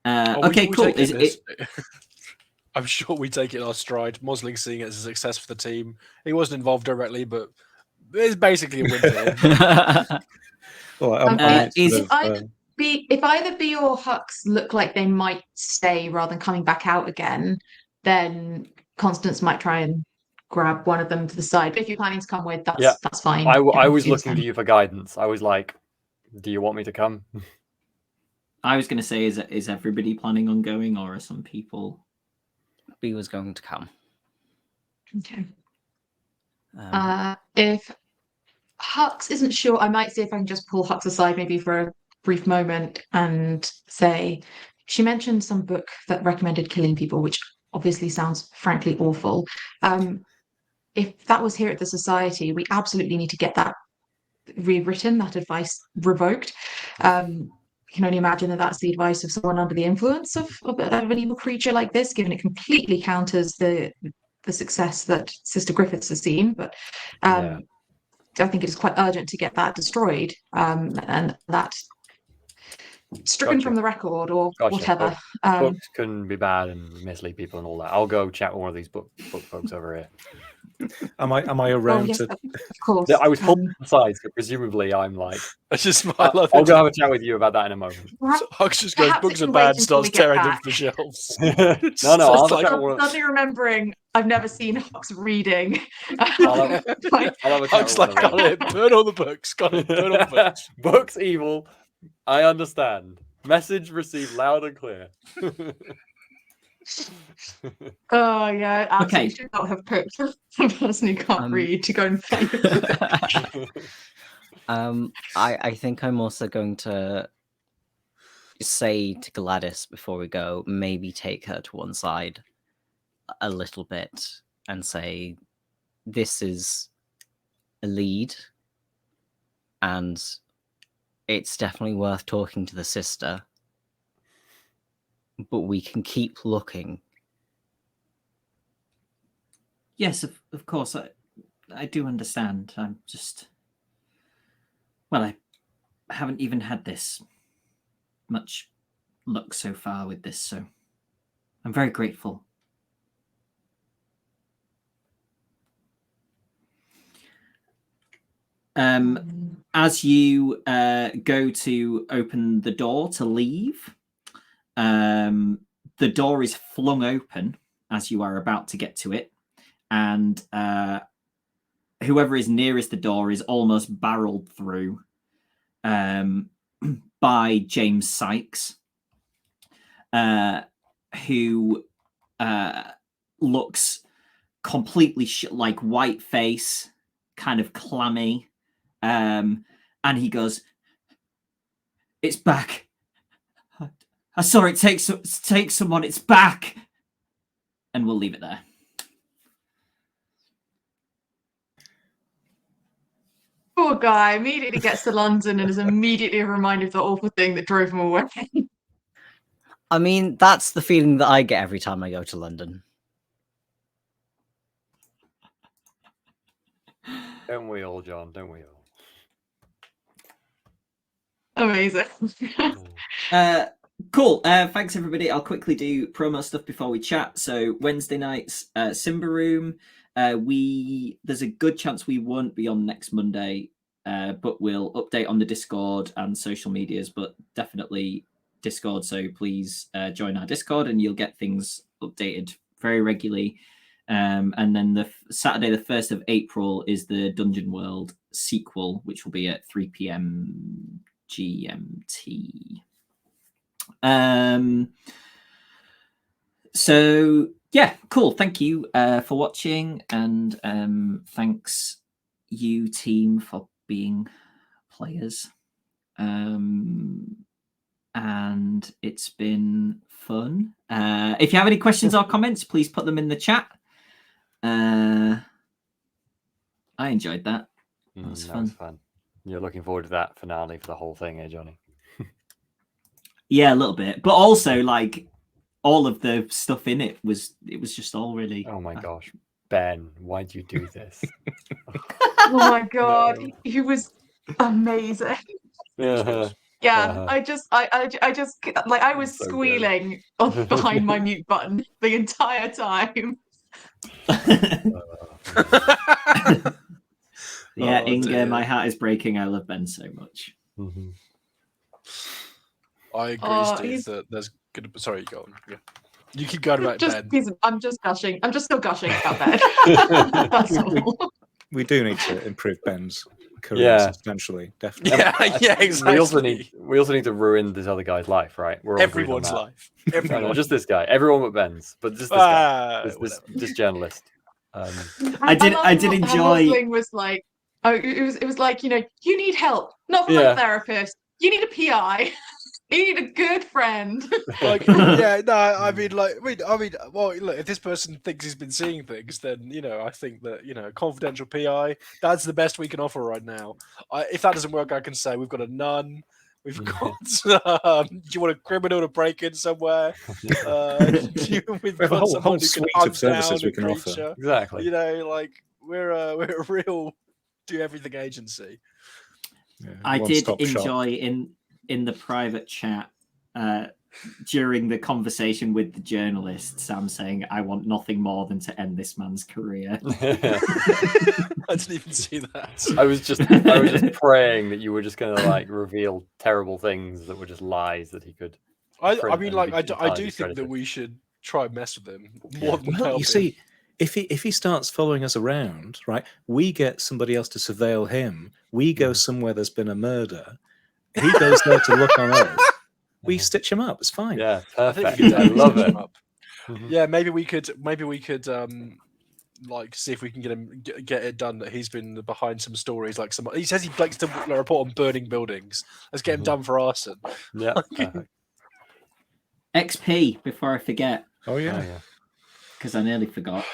Okay, cool. I'm sure we take it in our stride. Mosling seeing it as a success for the team. He wasn't involved directly, but it's basically a win for him. Well, if either B or Hux look like they might stay rather than coming back out again, then Constance might try and grab one of them to the side. But if you're planning to come with, that's fine. I was looking to you for guidance. I was like, do you want me to come? I was going to say, is everybody planning on going, or are some people? B was going to come. Okay. If Hux isn't sure, I might see if I can just pull Hux aside maybe for a brief moment and say, she mentioned some book that recommended killing people, which obviously sounds frankly awful. If that was here at the Society, we absolutely need to get that rewritten, that advice revoked. I can only imagine that that's the advice of someone under the influence of an evil creature like this, given it completely counters the success that Sister Griffiths has seen. But I think it is quite urgent to get that destroyed and that stricken from the record or whatever. Books can be bad and mislead people and all that. I'll go chat with one of these book folks over here. Am I around to? Of course. I was pulled aside, so presumably I'm like. I'll go have a chat with you about that in a moment. Hux just goes, books are bad, and starts tearing them from the shelves. No, I'll have a chat with Suddenly remembering, I've never seen Hux reading. I'll have a chat Hux like, got it, burn all the books, got it, burn all the books. Books evil, I understand. Message received loud and clear. Oh yeah, absolutely. Okay. Should not have picked the person who can't read to go and fight. I think I'm also going to say to Gladys before we go, maybe take her to one side a little bit and say, this is a lead and it's definitely worth talking to the sister, but we can keep looking. Yes, of course. I do understand. I'm just... Well, I haven't even had this much luck so far with this, so I'm very grateful. As you go to open the door to leave, the door is flung open as you are about to get to it, and whoever is nearest the door is almost barreled through by James Sykes, who looks completely like white face, kind of clammy, and he goes, "It's back. I saw it take someone. It's back." And we'll leave it there. Poor guy immediately gets to London and is immediately reminded of the awful thing that drove him away. I mean, that's the feeling that I get every time I go to London. Don't we all, John? Don't we all? Amazing. Cool. Thanks, everybody. I'll quickly do promo stuff before we chat. So Wednesday nights, Simba Room. There's a good chance we won't be on next Monday, but we'll update on the Discord and social medias, but definitely Discord. So please join our Discord and you'll get things updated very regularly. And then the Saturday, the 1st of April, is the Dungeon World sequel, which will be at 3 p.m. GMT. So yeah, cool. Thank you for watching, and thanks you team for being players. And it's been fun. If you have any questions or comments, please put them in the chat. I enjoyed that. That was fun. You're looking forward to that finale for the whole thing, eh, Johnny? Yeah, a little bit, but also like all of the stuff in it was just all really. Oh my gosh, Ben, why'd you do this? Oh my god, he was amazing. Yeah. Yeah, I just like I was So good. squealing behind my mute button the entire time. Yeah, Oh, Inga, dear. my heart is breaking. I love Ben so much. Mm-hmm. I agree, Oh, Steve, he's- that there's gonna. Sorry, go on. Yeah. You keep going about Just, Ben. I'm just gushing. I'm just still gushing about that. That's all. We do need to improve Ben's career Yeah. substantially, definitely. Yeah, exactly. We also need to ruin this other guy's life, right? We're all agreed on Everyone's that. life. No, Everyone. no, just this guy. Everyone but Ben's, but just this guy. This journalist. I did Her enjoy. modeling was like, it was like, you need help, not from Yeah. a therapist. You need a PI. You need a good friend. Like, yeah, no, I mean, well, look, if this person thinks he's been seeing things, then I think that confidential PI, that's the best we can offer right now. If that doesn't work, I can say we've got a nun. We've got. Do you want a criminal to break in somewhere? We've We have a got whole someone who can suite hunt of services down we can a offer. creature. Exactly. Like we're a real do everything agency. Yeah, I did one-stop shop. enjoy in the private chat during the conversation with the journalist, Sam saying, "I want nothing more than to end this man's career." I didn't even see that. I was just praying that you were just going to like reveal terrible things that were just lies that he could. I print mean, and like, be I do entirely think that credited. we should try and mess with him more than Well, help you see, if he starts following us around, right, we get somebody else to surveil him. We go somewhere there's been a murder. He goes there to look on us. We stitch him up. It's fine. Yeah, I think perfect. we could I love stitch it. him up. Yeah, maybe we could like see if we can get it done that he's been behind some stories. Like he says he likes to report on burning buildings. Let's get him done for arson. Yeah. Perfect. XP before I forget, Oh yeah. Oh, yeah. because I nearly forgot.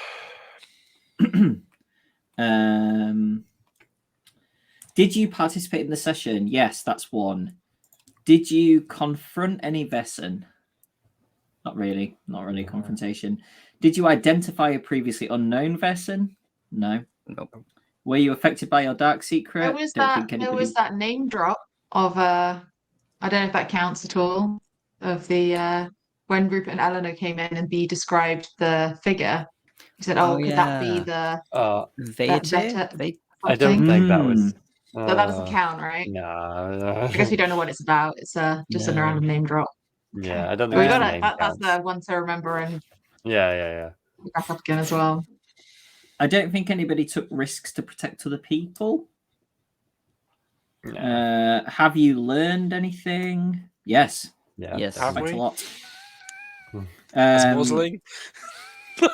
Did you participate in the session? Yes, that's one. Did you confront any Vaesen? Not really. Not really a confrontation. Did you identify a previously unknown Vaesen? No. Nope. Were you affected by your dark secret? There was that name drop of I don't know if that counts at all, of the when Rupert and Eleanor came in and B described the figure, he said, Oh, "Oh, could that be yeah. the Vaeten? I don't think that was. So that doesn't count, right? No. I guess we don't know what it's about. It's just a No. random name drop. Yeah, I don't But think we his got name that's counts. the one to remember and Yeah. back up again as well. I don't think anybody took risks to protect other people. No. Have you learned anything? Yes, Yeah. Yes. Have quite we? a lot. As Mosling?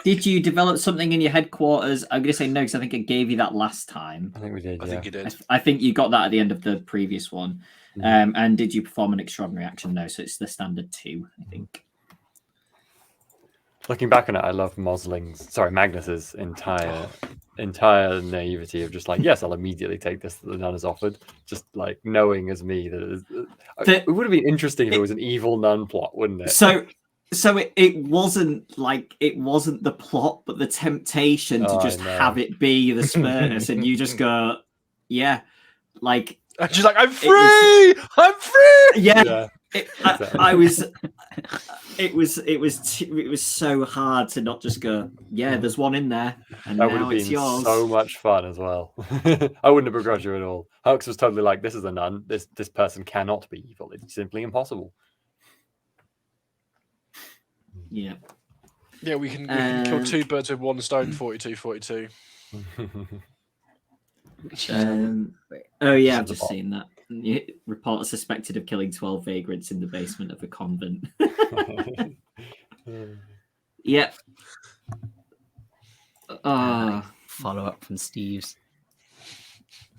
Did you develop something in your headquarters? I'm going to say no because I think I gave you that last time. I think we did. I think you did. I think you got that at the end of the previous one. And did you perform an extraordinary action? No, so it's the standard 2, I think. Looking back on it, I love Magnus's entire naivety of just like, yes, I'll immediately take this that the nun has offered. Just like knowing as me that it would have been interesting if it was an evil nun plot, wouldn't it? So it wasn't the plot, but the temptation to just have it be the Spiritus, and you just go, yeah, like. And she's like, I'm free! I'm free! Yeah. Exactly. I was. It was so hard to not just go, yeah, there's one in there, and That would now have it's been yours. so much fun as well. I wouldn't have begrudged you at all. Hux was totally like, this is a nun. This person cannot be evil. It's simply impossible. Yeah. Yeah, we can kill 2 birds with 1 stone, 42. Oh yeah, I've just seen that. Reporter suspected of killing 12 vagrants in the basement of a convent. Yeah. Follow up from Steve's.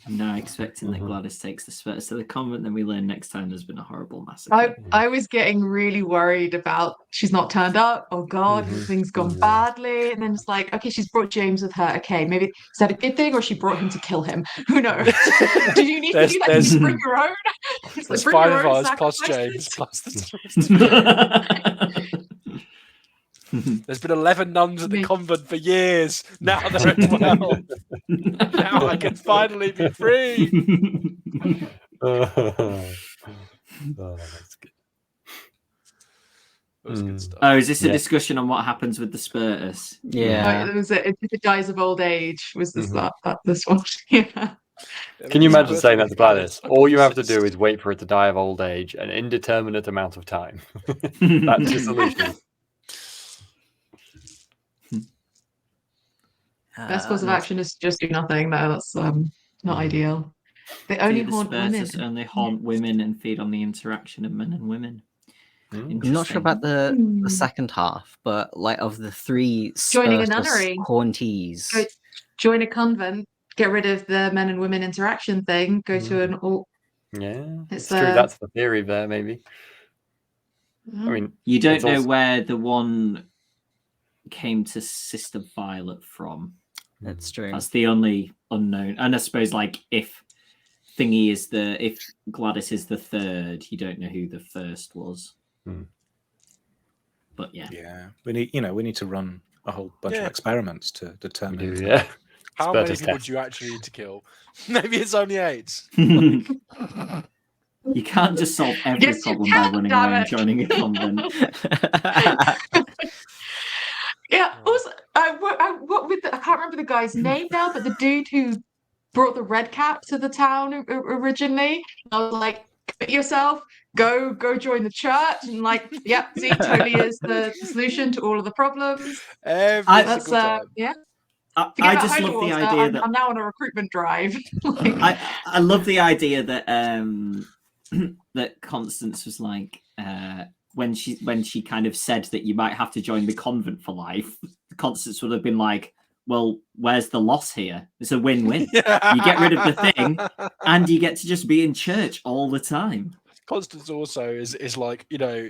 No, expecting that Gladys takes the Spurs to the convent, then we learn next time there's been a horrible massacre. I was getting really worried about she's not turned up. Oh God, things gone badly. And then it's like, okay, she's brought James with her. Okay, maybe is that a good thing, or she brought him to kill him? Who knows? Do you need to do that? Can you bring your own? It's There's like, bring 5 your of own us plus sacrifices. James plus the There's been 11 nuns at the convent for years. Now they're at 12. Now I can finally be free. That's good. That was good stuff. Oh, is this a discussion on what happens with the Spiritus? Yeah. It was if it dies of old age. Was this this one? Yeah. Can you imagine saying that to Gladys? All you have to do is wait for it to die of old age, an indeterminate amount of time. That's your solution. Best course of action is just do nothing. No, that's not ideal. They only The haunt women. Spiritus only haunt women and feed on the interaction of men and women. I'm not sure about the second half, but like of the 3 Joining a Spiritus nunnery. hauntees. Join a convent, get rid of the men and women interaction thing, go to an all. Yeah, it's true. That's the theory there, maybe. I mean, you don't know where the one came to Sister Violet from. That's true. That's the only unknown. And I suppose, like, if Gladys is the third, you don't know who the first was. But yeah, we need to run a whole bunch of experiments to determine. Yeah. How many people do you actually need to kill? Maybe it's only 8. You can't just solve every problem by running away and joining a convent. Yeah. Also, I can't remember the guy's name now, but the dude who brought the red cap to the town originally, I was like, commit yourself, go join the church, and like, yep, see, totally is the solution to all of the problems. I just love the idea that I'm now on a recruitment drive. I love the idea that that Constance was like, when she kind of said that you might have to join the convent for life, Constance would have been like, well, where's the loss here? It's a win-win. Yeah. You get rid of the thing and you get to just be in church all the time. Constance also is like,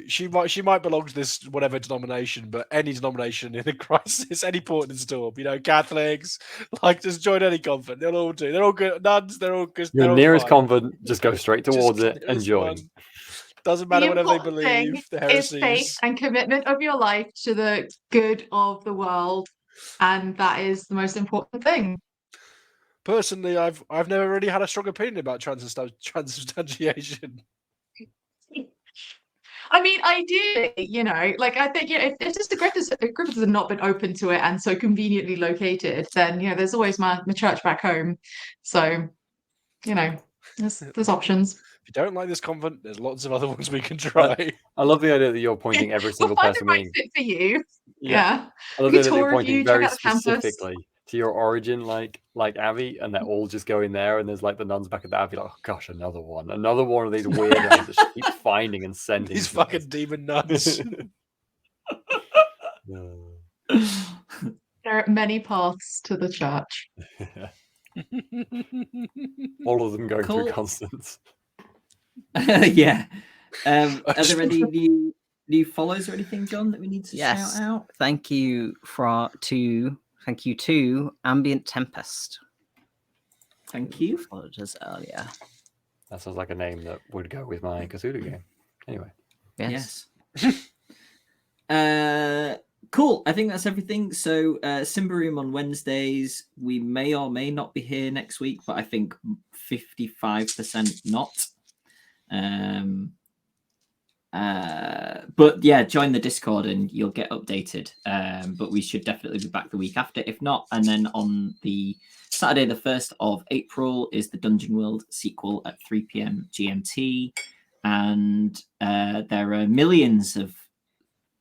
she might belong to this whatever denomination, but any denomination in a crisis, any port in storm, Catholics, like, just join any convent. They'll all do. They're all good nuns. They're all good. Your nearest convent, just go straight towards it and join. Doesn't matter whatever they believe. The heresies. Is faith and commitment of your life to the good of the world, and that is the most important thing. Personally, I've never really had a strong opinion about transubstantiation. I mean, ideally, like I think, if just the Griffiths had not been open to it and so conveniently located, then there's always my church back home. So, there's options. If you don't like this convent, there's lots of other ones we can try. I love the idea that you're pointing every We'll single find the person. right fit for you. Yeah. I love We the idea that tour you're of pointing you, check very out the campus. specifically to your origin, like Abbey, and they're all just going there, and there's like the nuns back at the Abbey, like, oh gosh, another one of these weirdos that she keeps finding and sending. These to fucking us. demon nuns. There are many paths to the church. All of them going Cool. through Constance. Yeah. Are there any new follows or anything, John, that we need to Yes. shout out? Thank you to Ambient Tempest. Thank you. Who followed us earlier. That sounds like a name that would go with my Cthulhu game. Anyway. Yes. Cool. I think that's everything. So Simba Room on Wednesdays. We may or may not be here next week, but I think 55% not. But yeah, join the Discord and you'll get updated. But we should definitely be back the week after, if not. And then on the Saturday, the 1st of April, is the Dungeon World sequel at 3 p.m. GMT. And there are millions of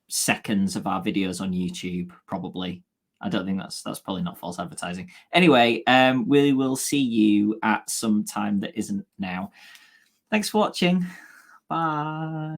seconds of our videos on YouTube, probably. I don't think that's probably not false advertising. Anyway, we will see you at some time that isn't now. Thanks for watching. Bye.